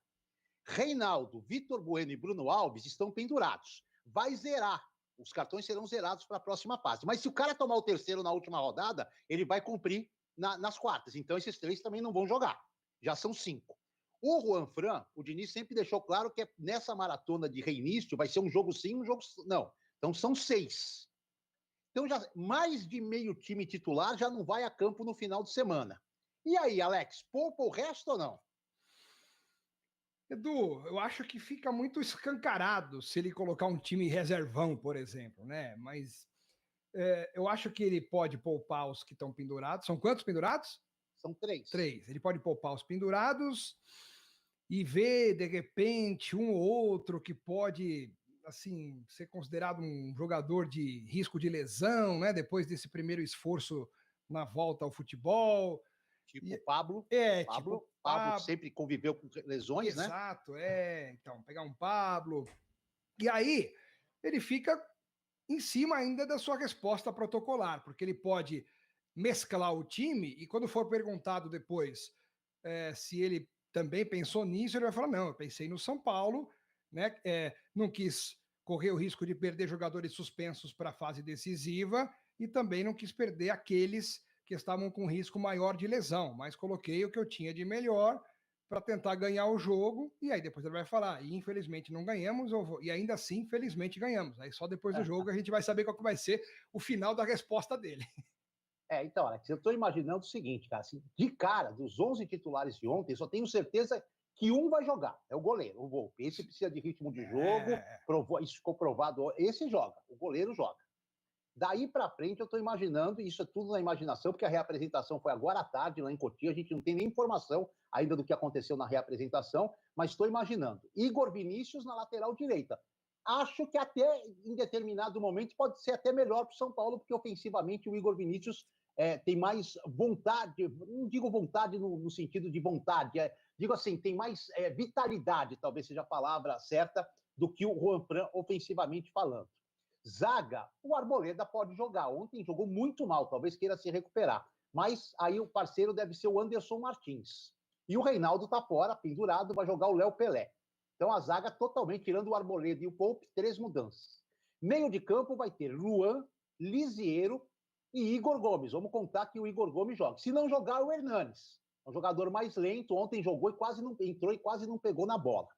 Reinaldo, Vitor Bueno e Bruno Alves estão pendurados. Vai zerar. Os cartões serão zerados para a próxima fase. Mas se o cara tomar o 3º na última rodada, ele vai cumprir nas quartas. Então, esses 3 também não vão jogar. Já são 5. O Juan Fran, o Diniz sempre deixou claro que nessa maratona de reinício vai ser um jogo sim, um jogo não. Então são 6. Então já mais de meio time titular já não vai a campo no final de semana. E aí, Alex, poupa o resto ou não? Edu, eu acho que fica muito escancarado se ele colocar um time reservão, por exemplo, né? Mas eu acho que ele pode poupar os que estão pendurados. São quantos pendurados? São 3. 3. Ele pode poupar os pendurados e ver, de repente, um ou outro que pode, assim, ser considerado um jogador de risco de lesão, né? Depois desse primeiro esforço na volta ao futebol. Tipo o Pablo. Pablo sempre conviveu com lesões, né? Exato, Então, pegar um Pablo. E aí, ele fica em cima ainda da sua resposta protocolar, porque ele pode mesclar o time e quando for perguntado depois se ele também pensou nisso, ele vai falar, não, eu pensei no São Paulo, né? Não quis correr o risco de perder jogadores suspensos para a fase decisiva e também não quis perder aqueles que estavam com risco maior de lesão, mas coloquei o que eu tinha de melhor para tentar ganhar o jogo, e aí depois ele vai falar, e infelizmente não ganhamos, e ainda assim, felizmente ganhamos. Aí só depois do jogo a gente vai saber qual que vai ser o final da resposta dele. Então, Alex, eu estou imaginando o seguinte, cara, assim, de cara, dos 11 titulares de ontem, só tenho certeza que um vai jogar, é o goleiro, o Volpe. Esse precisa de ritmo de jogo, isso ficou provado, esse joga, o goleiro joga. Daí para frente eu estou imaginando, e isso é tudo na imaginação, porque a reapresentação foi agora à tarde lá em Cotia, a gente não tem nem informação ainda do que aconteceu na reapresentação, mas estou imaginando. Igor Vinícius na lateral direita. Acho que até em determinado momento pode ser até melhor para o São Paulo, porque ofensivamente o Igor Vinícius tem mais vontade, não digo vontade no sentido de vontade, digo assim, tem mais vitalidade, talvez seja a palavra certa, do que o Juan Fran ofensivamente falando. Zaga, o Arboleda pode jogar. Ontem jogou muito mal, talvez queira se recuperar. Mas aí o parceiro deve ser o Anderson Martins. E o Reinaldo tá fora, pendurado, vai jogar o Léo Pelé. Então a zaga totalmente, tirando o Arboleda e o Volpe, 3 mudanças. Meio de campo vai ter Luan, Lisiero e Igor Gomes. Vamos contar que o Igor Gomes joga. Se não jogar, o Hernanes. É um jogador mais lento. Ontem jogou e quase não entrou e quase não pegou na bola.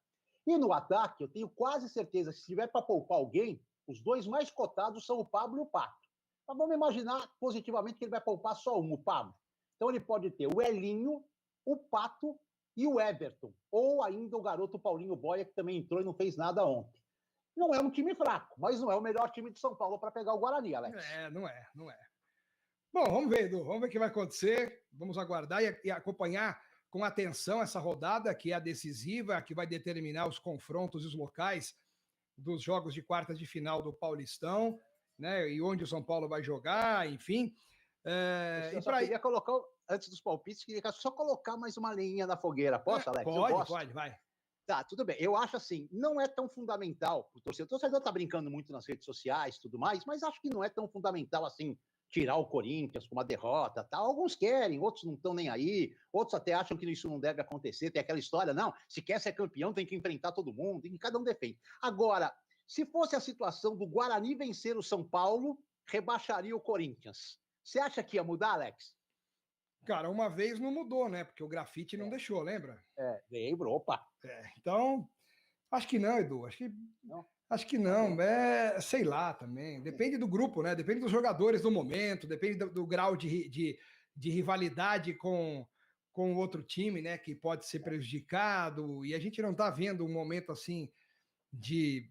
E no ataque, eu tenho quase certeza que se tiver para poupar alguém, os 2 mais cotados são o Pablo e o Pato. Mas vamos imaginar positivamente que ele vai poupar só um, o Pablo. Então ele pode ter o Elinho, o Pato e o Everton. Ou ainda o garoto Paulinho Boia, que também entrou e não fez nada ontem. Não é um time fraco, mas não é o melhor time de São Paulo para pegar o Guarani, Alex. Não é. Bom, vamos ver, Edu, vamos ver o que vai acontecer. Vamos aguardar e acompanhar com atenção essa rodada, que é a decisiva, que vai determinar os confrontos e os locais dos jogos de quartas de final do Paulistão, né? E onde o São Paulo vai jogar, enfim. Eu só queria colocar, antes dos palpites, queria só colocar mais uma lenha na fogueira. Posso, Alex? Pode, vai. Tá, tudo bem. Eu acho assim, não é tão fundamental o torcedor. O torcedor tá brincando muito nas redes sociais e tudo mais, mas acho que não é tão fundamental assim tirar o Corinthians com uma derrota, tá? Alguns querem, outros não estão nem aí, outros até acham que isso não deve acontecer. Tem aquela história, não, se quer ser campeão tem que enfrentar todo mundo, e cada um defende. Agora, se fosse a situação do Guarani vencer o São Paulo, rebaixaria o Corinthians. Você acha que ia mudar, Alex? Cara, uma vez não mudou, né? Porque o grafite não deixou, lembra? Lembro, opa. Então, acho que não, Edu. Acho que não. Sei lá também. Depende do grupo, né? Depende dos jogadores do momento, depende do grau de rivalidade com o outro time, né? Que pode ser prejudicado. E a gente não está vendo um momento assim de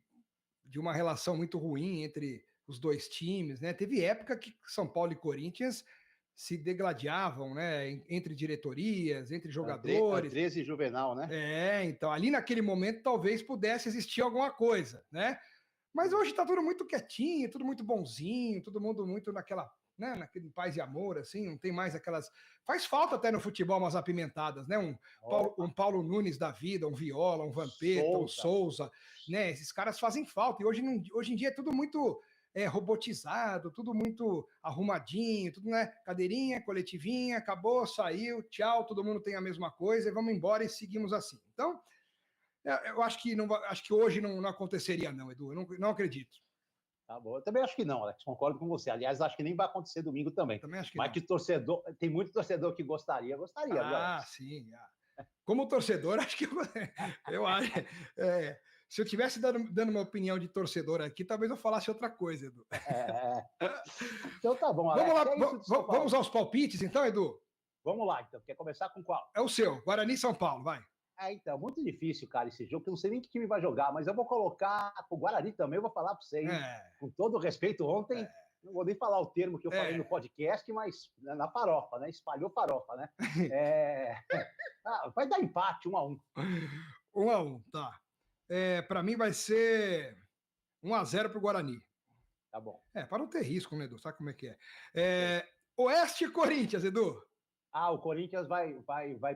uma relação muito ruim entre os dois times, né? Teve época que São Paulo e Corinthians se degladiavam, né, entre diretorias, entre jogadores. 13 Juvenal, né? Então, ali naquele momento talvez pudesse existir alguma coisa, né? Mas hoje tá tudo muito quietinho, tudo muito bonzinho, todo mundo muito naquela, né, naquele paz e amor, assim, não tem mais aquelas... Faz falta até no futebol umas apimentadas, né? Um Paulo Nunes da vida, um Viola, um Vampeta, um Souza, né? Esses caras fazem falta, e hoje em dia é tudo muito... robotizado, tudo muito arrumadinho, tudo, né? Cadeirinha, coletivinha, acabou, saiu, tchau, todo mundo tem a mesma coisa e vamos embora e seguimos assim. Então, eu acho que hoje não aconteceria, não, Edu. Eu não acredito. Tá bom, eu também acho que não, Alex, concordo com você. Aliás, acho que nem vai acontecer domingo também. Também acho que mas não. Que torcedor, tem muito torcedor que gostaria. Sim. Como torcedor, acho que eu acho. Se eu tivesse dando uma opinião de torcedor aqui, talvez eu falasse outra coisa, Edu. Então tá bom, Alex. Vamos aos palpites, então, Edu? Vamos lá, então. Quer começar com qual? É o seu, Guarani São Paulo, vai. Então, muito difícil, cara, esse jogo, que eu não sei nem que time vai jogar, mas eu vou colocar o Guarani também, eu vou falar para você, com todo o respeito, ontem, não vou nem falar o termo que eu falei no podcast, mas na farofa, né? Espalhou farofa, né? Vai dar empate, 1-1. 1-1, tá. Para mim vai ser 1-0 pro Guarani. Tá bom. Para não ter risco, né, Edu? Sabe como é que é? Oeste e Corinthians, Edu. O Corinthians vai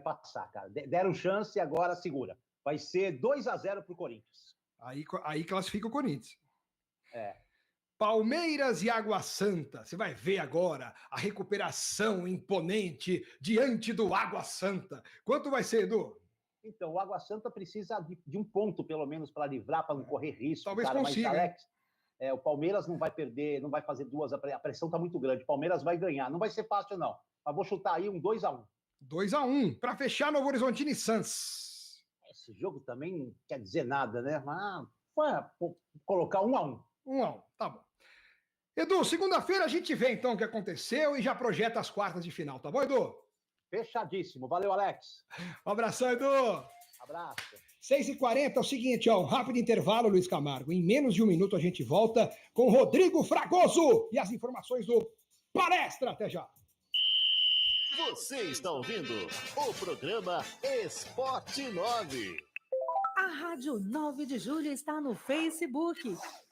passar, cara. Deram chance e agora segura. Vai ser 2-0 pro Corinthians. Aí classifica o Corinthians. É. Palmeiras e Água Santa. Você vai ver agora a recuperação imponente diante do Água Santa. Quanto vai ser, Edu? Então, o Água Santa precisa de um ponto, pelo menos, para livrar, para não correr risco. Talvez cara. consiga. Mas, Alex, o Palmeiras não vai perder, não vai fazer duas. A pressão está muito grande. O Palmeiras vai ganhar. Não vai ser fácil, não. Mas vou chutar aí um 2-1. 2-1, para fechar Novo Horizontino e Santos. Esse jogo também não quer dizer nada, né? Mas vou colocar 1-1. 1-1, tá bom. Edu, segunda-feira a gente vê então o que aconteceu e já projeta as quartas de final, tá bom, Edu? Fechadíssimo. Valeu, Alex. Um abração, Edu. Abraço. 6h40, é o seguinte, um rápido intervalo, Luiz Camargo. Em menos de um minuto a gente volta com Rodrigo Fragoso e as informações do Palestra. Até já. Você está ouvindo o programa Esporte 9. A Rádio 9 de Julho está no Facebook.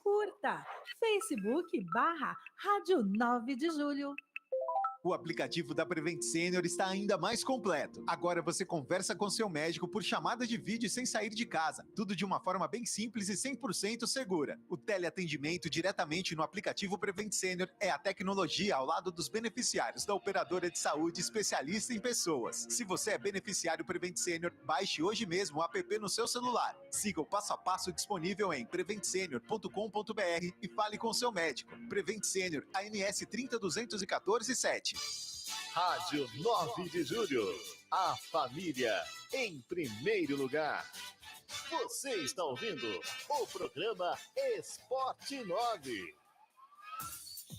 Curta Facebook/Rádio 9 de Julho. O aplicativo da Prevent Senior está ainda mais completo. Agora você conversa com seu médico por chamada de vídeo sem sair de casa. Tudo de uma forma bem simples e 100% segura. O teleatendimento diretamente no aplicativo Prevent Senior é a tecnologia ao lado dos beneficiários da operadora de saúde especialista em pessoas. Se você é beneficiário Prevent Senior, baixe hoje mesmo o app no seu celular. Siga o passo a passo disponível em preventsenior.com.br e fale com seu médico. Prevent Senior, ANS 30214-7. Rádio 9 de Julho. A família em primeiro lugar. Você está ouvindo o programa Esporte 9.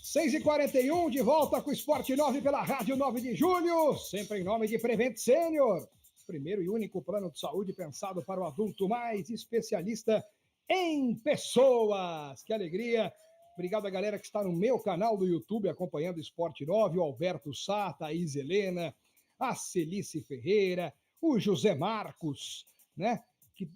6h41, de volta com o Esporte 9 pela Rádio 9 de Julho, sempre em nome de Prevent Senior. Primeiro e único plano de saúde pensado para o adulto mais especialista em pessoas. Que alegria! Obrigado a galera que está no meu canal do YouTube acompanhando o Esporte 9, o Alberto Sá, a Thaís Helena, a Celice Ferreira, o José Marcos, né? Que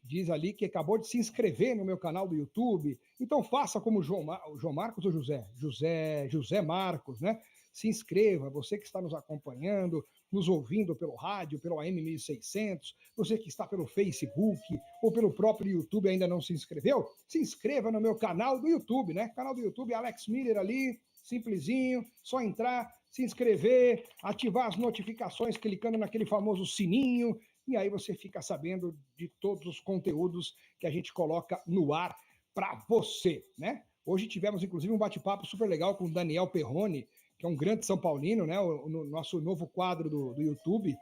diz ali que acabou de se inscrever no meu canal do YouTube. Então faça como o João Marcos ou José Marcos, né? Se inscreva, você que está nos acompanhando, nos ouvindo pelo rádio, pelo AM 1600, você que está pelo Facebook ou pelo próprio YouTube e ainda não se inscreveu, se inscreva no meu canal do YouTube, né? Canal do YouTube Alex Miller ali, simplesinho, só entrar, se inscrever, ativar as notificações clicando naquele famoso sininho e aí você fica sabendo de todos os conteúdos que a gente coloca no ar para você, né? Hoje tivemos, inclusive, um bate-papo super legal com o Daniel Perrone, que é um grande São Paulino, né? O nosso novo quadro do YouTube,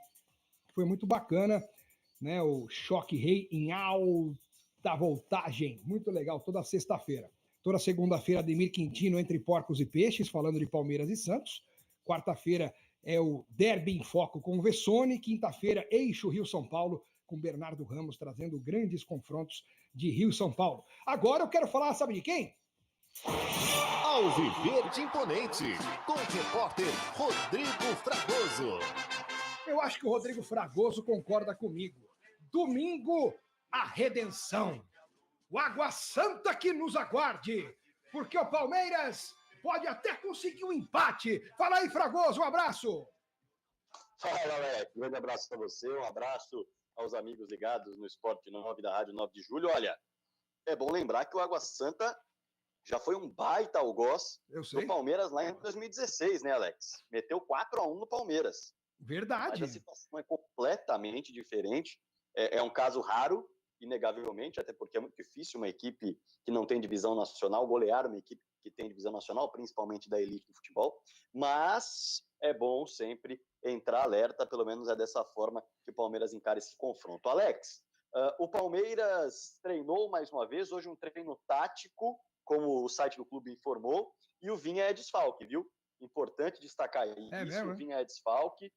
que foi muito bacana, né? O Choque Rei em alta voltagem, muito legal, toda sexta-feira. Toda segunda-feira, Ademir Quintino entre porcos e peixes, falando de Palmeiras e Santos. Quarta-feira é o Derby em Foco com o Vessone. Quinta-feira, Eixo Rio-São Paulo, com Bernardo Ramos, trazendo grandes confrontos de Rio e São Paulo. Agora eu quero falar, sabe de quem? Alviverde Imponente, com o repórter Rodrigo Fragoso. Eu acho que o Rodrigo Fragoso concorda comigo. Domingo, a redenção. O Água Santa que nos aguarde, porque o Palmeiras pode até conseguir um empate. Fala aí, Fragoso, um abraço. Fala, Alex. Um grande abraço para você, um abraço aos amigos ligados no Esporte 9 da Rádio 9 de Julho. Olha, é bom lembrar que o Água Santa já foi um baita algoz do Palmeiras lá em 2016, né, Alex? Meteu 4-1 no Palmeiras. Verdade. Mas a situação é completamente diferente. É um caso raro, inegavelmente, até porque é muito difícil uma equipe que não tem divisão nacional golear uma equipe que tem divisão nacional, principalmente da elite do futebol. Mas é bom sempre entrar alerta, pelo menos é dessa forma que o Palmeiras encara esse confronto. Alex, o Palmeiras treinou mais uma vez, hoje um treino tático, como o site do clube informou, e o Vinha é desfalque, viu? Importante destacar isso, o Vinha é desfalque.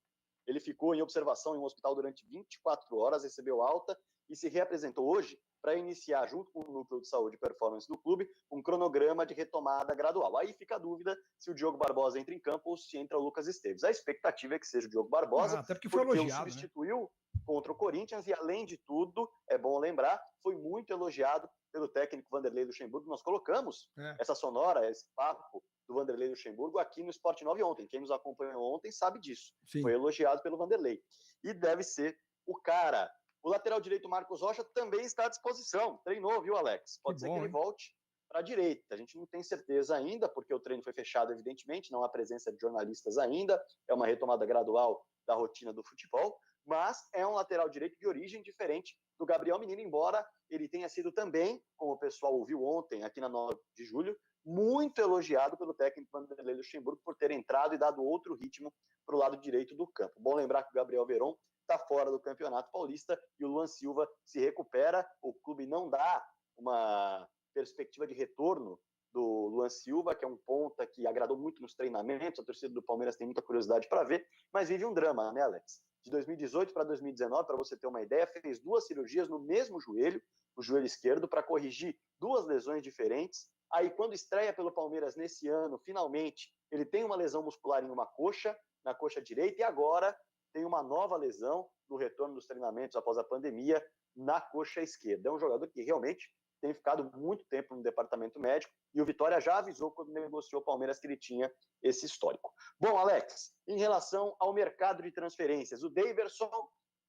Ele ficou em observação em um hospital durante 24 horas, recebeu alta e se reapresentou hoje para iniciar, junto com o Núcleo de Saúde e Performance do clube, um cronograma de retomada gradual. Aí fica a dúvida se o Diogo Barbosa entra em campo ou se entra o Lucas Esteves. A expectativa é que seja o Diogo Barbosa, até porque foi elogiado, o substituiu contra o Corinthians e, além de tudo, é bom lembrar, foi muito elogiado pelo técnico Vanderlei Luxemburgo. Nós colocamos essa sonora, esse papo do Vanderlei Luxemburgo aqui no Esporte 9 ontem. Quem nos acompanhou ontem sabe disso. Sim. Foi elogiado pelo Vanderlei. E deve ser o cara. O lateral direito Marcos Rocha também está à disposição. Treinou, viu, Alex? Pode ser que ele volte para a direita. A gente não tem certeza ainda, porque o treino foi fechado, evidentemente, não há presença de jornalistas ainda. É uma retomada gradual da rotina do futebol. Mas é um lateral direito de origem diferente do Gabriel Menino, embora ele tenha sido também, como o pessoal ouviu ontem aqui na 9 de julho, muito elogiado pelo técnico Vanderlei Luxemburgo por ter entrado e dado outro ritmo para o lado direito do campo. Bom lembrar que o Gabriel Veron está fora do Campeonato Paulista e o Luan Silva se recupera. O clube não dá uma perspectiva de retorno do Luan Silva, que é um ponta que agradou muito nos treinamentos, a torcida do Palmeiras tem muita curiosidade para ver, mas vive um drama, né, Alex? De 2018 para 2019, para você ter uma ideia, fez 2 cirurgias no mesmo joelho, o joelho esquerdo, para corrigir 2 lesões diferentes. Aí, quando estreia pelo Palmeiras nesse ano, finalmente, ele tem uma lesão muscular em uma coxa, na coxa direita, e agora tem uma nova lesão no retorno dos treinamentos após a pandemia na coxa esquerda. É um jogador que realmente tem ficado muito tempo no departamento médico e o Vitória já avisou quando negociou o Palmeiras que ele tinha esse histórico. Bom, Alex, em relação ao mercado de transferências, o Daverson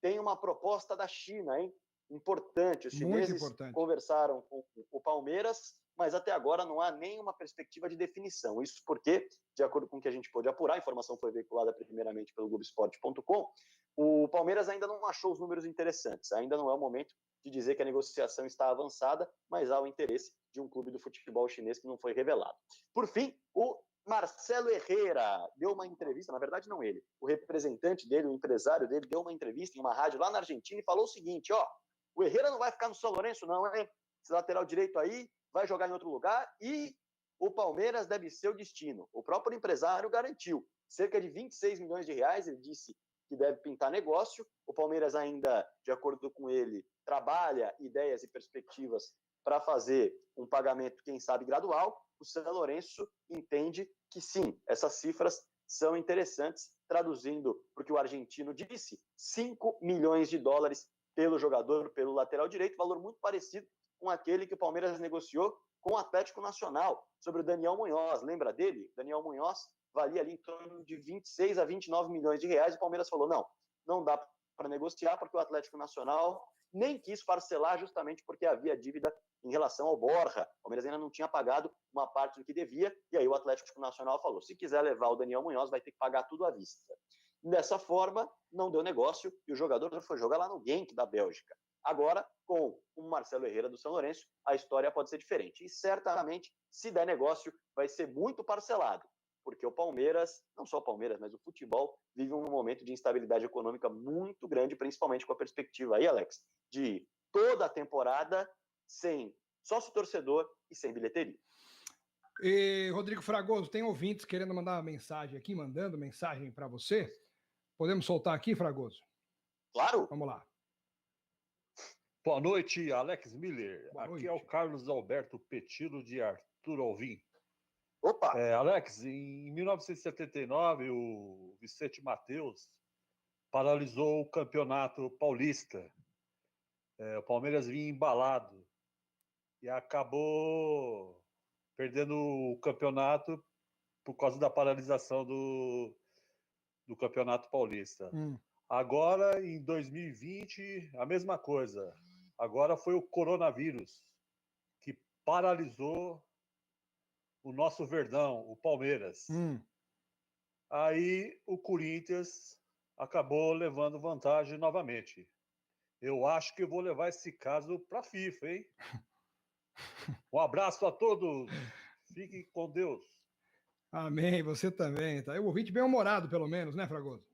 tem uma proposta da China, hein? Importante. Os chineses conversaram com o Palmeiras, mas até agora não há nenhuma perspectiva de definição. Isso porque, de acordo com o que a gente pôde apurar, a informação foi veiculada primeiramente pelo Globoesporte.com, o Palmeiras ainda não achou os números interessantes. Ainda não é o momento de dizer que a negociação está avançada, mas há o interesse de um clube do futebol chinês que não foi revelado. Por fim, o Marcelo Herrera deu uma entrevista, na verdade não ele, o representante dele, o empresário dele, deu uma entrevista em uma rádio lá na Argentina e falou o seguinte, o Herrera não vai ficar no São Lourenço não, hein? Esse lateral direito aí vai jogar em outro lugar e o Palmeiras deve ser o destino. O próprio empresário garantiu cerca de 26 milhões de reais, ele disse que deve pintar negócio. O Palmeiras ainda, de acordo com ele, trabalha ideias e perspectivas para fazer um pagamento, quem sabe, gradual, o San Lorenzo entende que sim, essas cifras são interessantes, traduzindo para o que o argentino disse, 5 milhões de dólares pelo jogador, pelo lateral direito, valor muito parecido com aquele que o Palmeiras negociou com o Atlético Nacional, sobre o Daniel Munhoz. Lembra dele? Daniel Munhoz valia ali em torno de 26 a 29 milhões de reais, e o Palmeiras falou, não dá para negociar, porque o Atlético Nacional nem quis parcelar, justamente porque havia dívida em relação ao Borja. O Palmeiras ainda não tinha pagado uma parte do que devia, e aí o Atlético Nacional falou, se quiser levar o Daniel Munhoz, vai ter que pagar tudo à vista. Dessa forma, não deu negócio, e o jogador foi jogar lá no Genk da Bélgica. Agora, com o Marcelo Herrera do São Lourenço, a história pode ser diferente. E certamente, se der negócio, vai ser muito parcelado, porque o Palmeiras, não só o Palmeiras, mas o futebol, vive um momento de instabilidade econômica muito grande, principalmente com a perspectiva aí, Alex, de toda a temporada sem sócio-torcedor e sem bilheteria. E, Rodrigo Fragoso, tem ouvintes querendo mandar uma mensagem aqui, mandando mensagem para você. Podemos soltar aqui, Fragoso? Claro. Vamos lá. Boa noite, Alex Miller. Boa noite. Aqui é o Carlos Alberto Petilo de Arthur Alvim. Opa! Alex, em 1979, o Vicente Mateus paralisou o Campeonato Paulista. O Palmeiras vinha embalado e acabou perdendo o campeonato por causa da paralisação do Campeonato Paulista. Agora, em 2020, a mesma coisa. Agora foi o coronavírus que paralisou o nosso Verdão, o Palmeiras. Aí o Corinthians acabou levando vantagem novamente. Eu acho que eu vou levar esse caso para a FIFA, hein? Um abraço a todos. Fiquem com Deus. Amém, você também. Tá? O ouvinte bem-humorado, pelo menos, né, Fragoso?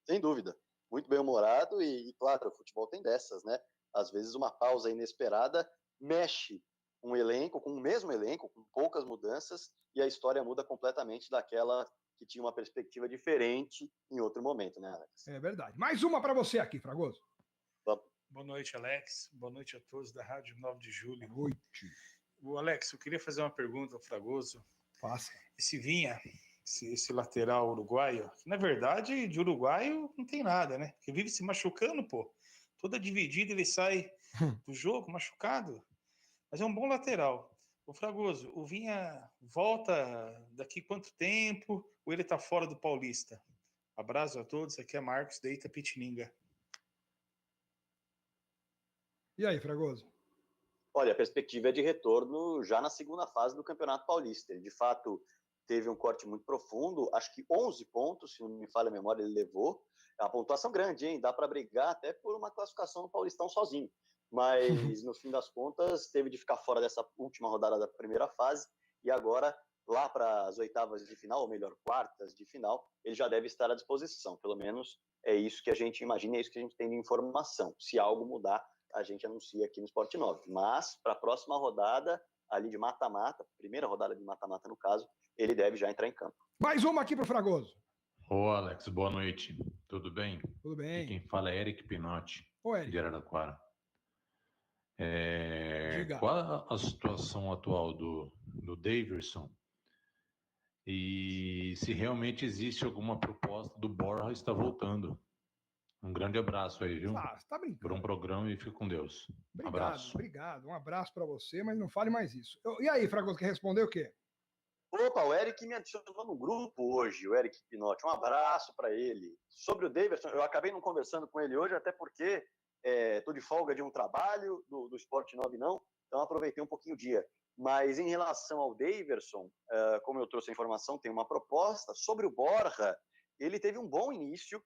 Sem dúvida. Muito bem-humorado e, claro, o futebol tem dessas, né? Às vezes uma pausa inesperada mexe um elenco, com o mesmo elenco, com poucas mudanças, e a história muda completamente daquela que tinha uma perspectiva diferente em outro momento, né, Alex? É verdade. Mais uma para você aqui, Fragoso. Vamos. Boa noite, Alex. Boa noite a todos da Rádio 9 de Julho. Boa noite. O Alex, eu queria fazer uma pergunta ao Fragoso. Faça. Esse Vinha, esse lateral uruguaio, na verdade, de uruguaio não tem nada, né? Porque vive se machucando, pô. Toda dividida ele sai do jogo machucado. Mas é um bom lateral. O Fragoso, o Vinha volta daqui quanto tempo? Ou ele tá fora do Paulista? Abraço a todos. Aqui é Marcos da Itapetininga. E aí, Fragoso? Olha, a perspectiva é de retorno já na segunda fase do Campeonato Paulista. Ele, de fato, teve um corte muito profundo. Acho que 11 pontos, se não me falha a memória, ele levou. É uma pontuação grande, hein? Dá para brigar até por uma classificação no Paulistão sozinho. Mas, no fim das contas, teve de ficar fora dessa última rodada da primeira fase. E agora, lá para as oitavas de final, ou melhor, quartas de final, ele já deve estar à disposição. Pelo menos é isso que a gente imagina, é isso que a gente tem de informação. Se algo mudar, a gente anuncia aqui no Sport 9. Mas, para a próxima rodada, ali de mata-mata, primeira rodada de mata-mata no caso, ele deve já entrar em campo. Mais uma aqui para o Fragoso. Ô, Alex, boa noite. Tudo bem? Tudo bem. E quem fala é Eric Pinotti, de Araraquara. Qual a situação atual do Daverson? E se realmente existe alguma proposta do Borja estar voltando? Um grande abraço aí, viu? Você tá brincando. Por um programa e fique com Deus. Obrigado, Abraço. obrigado. Um abraço para você, mas não fale mais isso. E aí, Fragoso, quer responder o quê? Opa, o Eric me adicionou no grupo hoje, o Eric Pinotti. Um abraço para ele. Sobre o Daverson, eu acabei não conversando com ele hoje, até porque estou de folga de um trabalho do Sport 9 não, então aproveitei um pouquinho o dia. Mas em relação ao Daverson, como eu trouxe a informação, tem uma proposta. Sobre o Borja, ele teve um bom início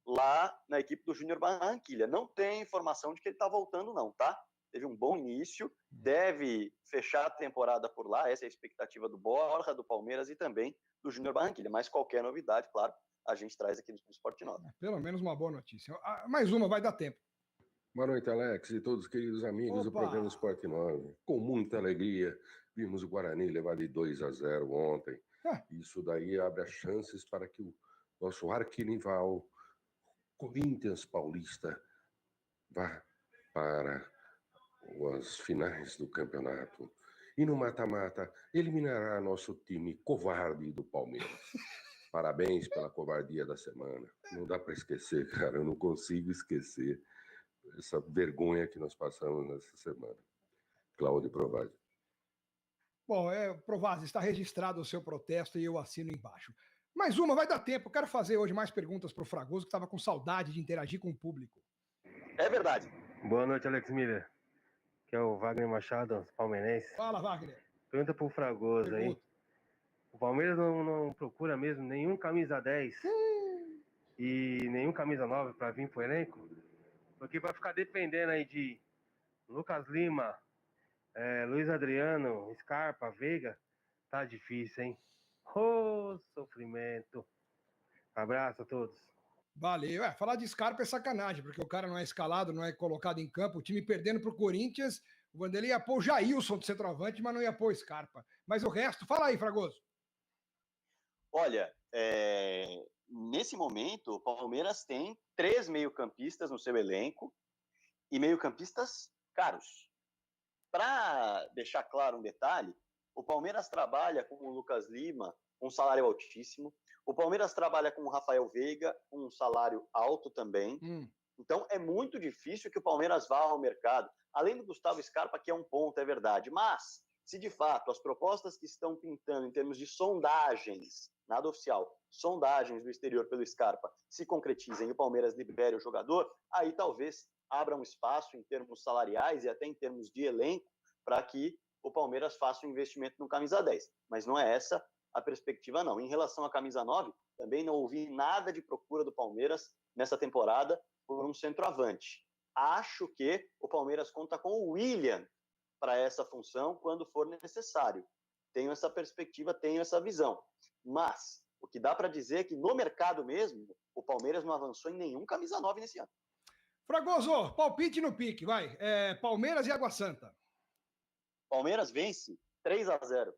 lá na equipe do Júnior Barranquilla. Não tem informação de que ele está voltando não, tá? Teve um bom início, deve fechar a temporada por lá, essa é a expectativa do Borja, do Palmeiras e também do Júnior Barranquilla. Mas qualquer novidade, claro, a gente traz aqui no Sport 9. Pelo menos uma boa notícia. Mais uma, vai dar tempo. Boa noite, Alex, e todos os queridos amigos do programa Sport 9. Com muita alegria, vimos o Guarani levar de 2-0 ontem. Isso daí abre as chances para que o nosso arquirrival Corinthians Paulista vá para as finais do campeonato. E no mata-mata, eliminará nosso time covarde do Palmeiras. Parabéns pela covardia da semana. Não dá para esquecer, cara. Eu não consigo esquecer essa vergonha que nós passamos nessa semana. Cláudio Provazzi. Bom, Provazzi, está registrado o seu protesto e eu assino embaixo. Mais uma, vai dar tempo. Eu quero fazer hoje mais perguntas para o Fragoso, que estava com saudade de interagir com o público. É verdade. Boa noite, Alex Miller. Que é o Wagner Machado, palmeirense. Fala, Wagner. Pergunta pro Fragoso aí. O Palmeiras não procura mesmo nenhum camisa 10 e nenhum camisa 9 para vir pro elenco? Porque vai ficar dependendo aí de Lucas Lima, Luiz Adriano, Scarpa, Veiga, tá difícil, hein? Ô, sofrimento. Abraço a todos. Valeu. Falar de Scarpa é sacanagem, porque o cara não é escalado, não é colocado em campo. O time perdendo pro Corinthians, o Vanderlei ia pôr o Jailson de centroavante, mas não ia pôr o Scarpa. Mas o resto, fala aí, Fragoso. Olha, nesse momento, o Palmeiras tem 3 meio-campistas no seu elenco e meio-campistas caros. Para deixar claro um detalhe, o Palmeiras trabalha com o Lucas Lima, um salário altíssimo. O Palmeiras trabalha com o Rafael Veiga, um salário alto também. Então, é muito difícil que o Palmeiras vá ao mercado. Além do Gustavo Scarpa, que é um ponto, é verdade. Mas, se de fato as propostas que estão pintando em termos de sondagens, nada oficial, sondagens do exterior pelo Scarpa, se concretizem e o Palmeiras libere o jogador, aí talvez abra um espaço em termos salariais e até em termos de elenco para que o Palmeiras faça um investimento no camisa 10. Mas não é essa a perspectiva, não. Em relação à camisa 9, também não ouvi nada de procura do Palmeiras nessa temporada por um centroavante. Acho que o Palmeiras conta com o William para essa função quando for necessário. Tenho essa perspectiva, tenho essa visão. Mas o que dá para dizer é que no mercado mesmo, o Palmeiras não avançou em nenhum camisa 9 nesse ano. Fragoso, palpite no pique, vai. Palmeiras e Água Santa. Palmeiras vence 3-0.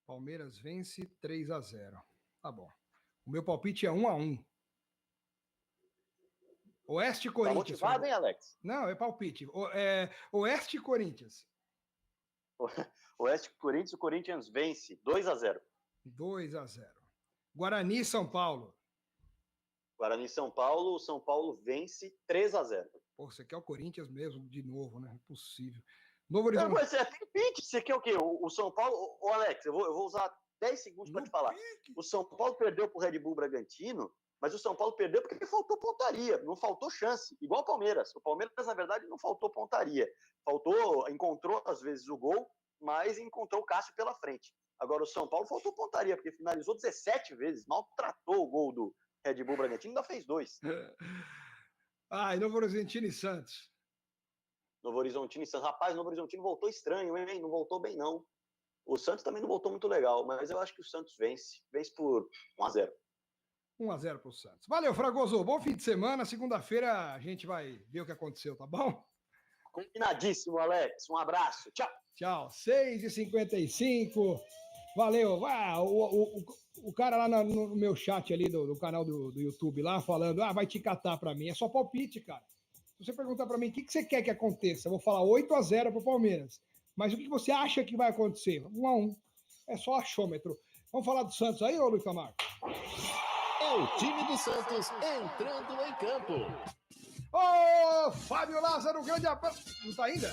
Palmeiras vence 3-0. Tá bom. O meu palpite é 1-1. Oeste e Corinthians. Tá motivado, hein, Alex? Não, é palpite. Oeste e Corinthians. Oeste e Corinthians, o Corinthians vence 2-0. 2-0. Guarani e São Paulo. Guarani e São Paulo, o São Paulo vence 3-0. Pô, você quer o Corinthians mesmo, de novo, né? Impossível. Novo Horizonte. Não, mas tem pitch. Você quer o quê? O São Paulo... Ô, Alex, eu vou usar 10 segundos para te falar. O São Paulo perdeu pro Red Bull Bragantino, mas o São Paulo perdeu porque faltou pontaria, não faltou chance. Igual o Palmeiras. O Palmeiras, na verdade, não faltou pontaria. Encontrou, às vezes, o gol, mas encontrou o Cássio pela frente. Agora, o São Paulo faltou pontaria, porque finalizou 17 vezes, maltratou o gol do Red Bull Bragantino, ainda fez 2. E Novo Horizontino e Santos. Novo Horizontino e Santos. Rapaz, o Novo Horizontino voltou estranho, hein? Não voltou bem, não. O Santos também não voltou muito legal, mas eu acho que o Santos vence. Vence por 1-0. 1-0 pro Santos. Valeu, Fragoso. Bom fim de semana. Segunda-feira a gente vai ver o que aconteceu, tá bom? Combinadíssimo, Alex. Um abraço. Tchau. Tchau. 6h55. Valeu. O cara lá no meu chat ali do canal do YouTube lá falando, vai te catar pra mim. É só palpite, cara. Se você perguntar pra mim o que você quer que aconteça, eu vou falar 8-0 pro Palmeiras. Mas o que você acha que vai acontecer? 1-1. É só achômetro. Vamos falar do Santos aí, ô Luiz Camargo? É o time do Santos entrando em campo. Ô, Fábio Lázaro, grande abraço. Não tá ainda?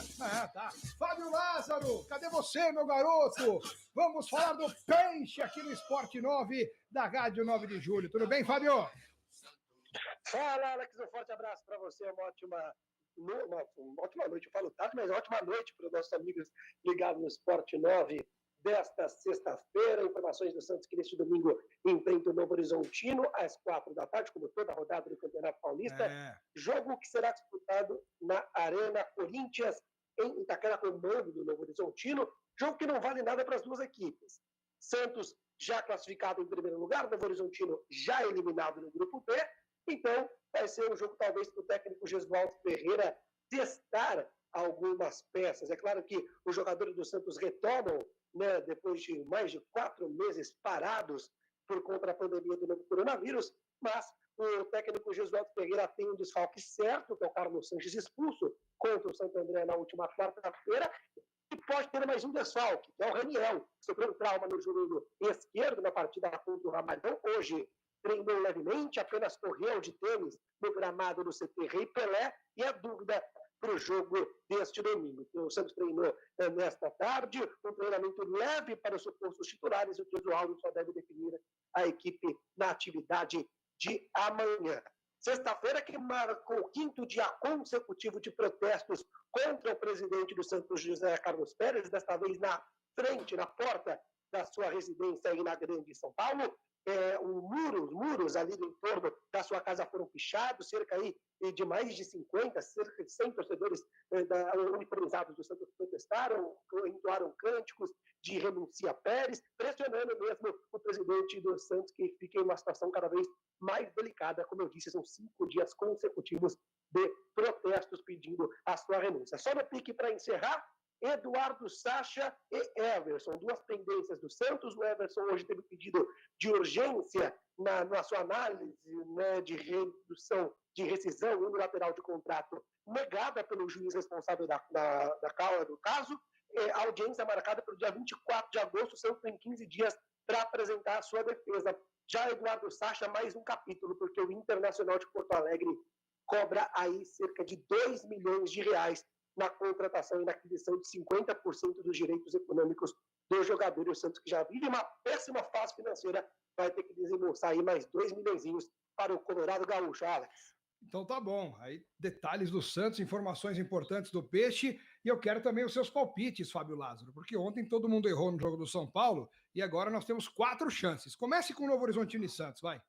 Tá. Fábio Lázaro, cadê você, meu garoto? Vamos falar do Peixe aqui no Esporte 9 da Rádio 9 de Julho. Tudo bem, Fábio? Fala, Alex, um forte abraço para você, uma ótima noite, eu falo tarde, mas uma ótima noite para os nossos amigos ligados no Esporte 9 desta sexta-feira. Informações do Santos que neste domingo enfrenta o Novo Horizontino às 4 da tarde, como toda a rodada do Campeonato Paulista. Jogo que será disputado na Arena Corinthians, em Itaquera, com o mando do Novo Horizontino. Jogo que não vale nada para as duas equipes. Santos já classificado em primeiro lugar, Novo Horizontino já eliminado no grupo B. Então, vai ser um jogo talvez para o técnico Gesualdo Ferreira testar algumas peças. É claro que os jogadores do Santos retomam, né, depois de mais de 4 meses parados por conta da pandemia do novo coronavírus, mas o técnico Gilberto Pereira tem um desfalque certo, que é o Carlos Sanches expulso contra o Santo André na última quarta-feira, e pode ter mais um desfalque, que é o Raniel, que sofreu um trauma no joelho esquerdo na partida contra o Ramalhão. Hoje treinou levemente, apenas correu de tênis no gramado do CT Rei Pelé, e a dúvida para o jogo deste domingo. O Santos treinou nesta tarde, um treinamento leve para os supostos titulares, e o Tesualdo só deve definir a equipe na atividade de amanhã. Sexta-feira, que marcou o 5º dia consecutivo de protestos contra o presidente do Santos, José Carlos Pérez, desta vez na frente, na porta da sua residência aí na Grande São Paulo. Os muros ali do entorno da sua casa foram pichados, cerca aí de mais de 50, cerca de 100 torcedores uniformizados do Santos protestaram, entoaram cânticos de renuncia Pérez, pressionando mesmo o presidente do Santos, que fica em uma situação cada vez mais delicada. Como eu disse, são 5 dias consecutivos de protestos pedindo a sua renúncia. Só no pique para encerrar, Eduardo Sacha e Everson, duas pendências do Santos. O Everson hoje teve pedido de urgência na sua análise, né, de redução, de rescisão unilateral de contrato, negada pelo juiz responsável do caso. A audiência marcada para o dia 24 de agosto, o Santos tem 15 dias para apresentar a sua defesa. Já Eduardo Sacha, mais um capítulo, porque o Internacional de Porto Alegre cobra aí cerca de R$2 milhões na contratação e na aquisição de 50% dos direitos econômicos do jogador. E o Santos, que já vive uma péssima fase financeira, vai ter que desembolsar aí mais R$2 milhões para o Colorado Gaúcho, Alex. Então tá bom. Aí detalhes do Santos, informações importantes do Peixe, e eu quero também os seus palpites, Fábio Lázaro, porque ontem todo mundo errou no jogo do São Paulo e agora nós temos 4 chances. Comece com o Novo Horizontino e Santos, vai.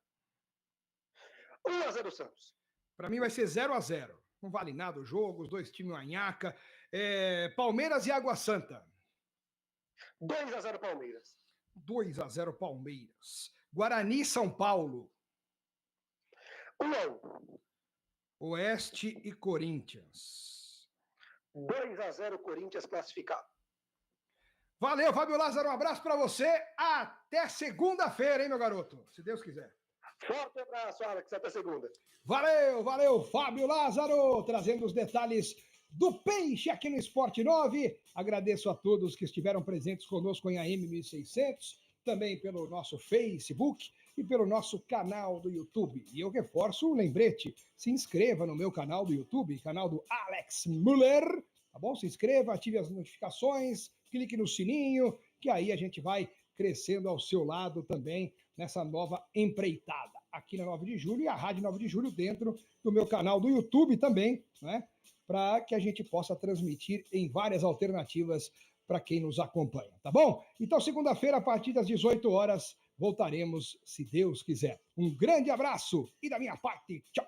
1-0 Santos. Para mim vai ser 0-0. Não vale nada o jogo, os dois times manhaca. Palmeiras e Água Santa. 2-0 Palmeiras. 2-0 Palmeiras. Guarani e São Paulo. 1-1. Oeste e Corinthians. 2-0 Corinthians classificado. Valeu, Fábio Lázaro, um abraço para você. Até segunda-feira, hein, meu garoto? Se Deus quiser. Forte abraço, Alex. Até segunda. Valeu, Fábio Lázaro, trazendo os detalhes do Peixe aqui no Esporte 9. Agradeço a todos que estiveram presentes conosco em AM 1600, também pelo nosso Facebook e pelo nosso canal do YouTube. E eu reforço o lembrete, se inscreva no meu canal do YouTube, canal do Alex Müller, tá bom? Se inscreva, ative as notificações, clique no sininho, que aí a gente vai crescendo ao seu lado também nessa nova empreitada aqui na 9 de Julho e a Rádio 9 de Julho dentro do meu canal do YouTube também, né? Para que a gente possa transmitir em várias alternativas para quem nos acompanha, tá bom? Então, segunda-feira, a partir das 18 horas, voltaremos, se Deus quiser. Um grande abraço e da minha parte, tchau!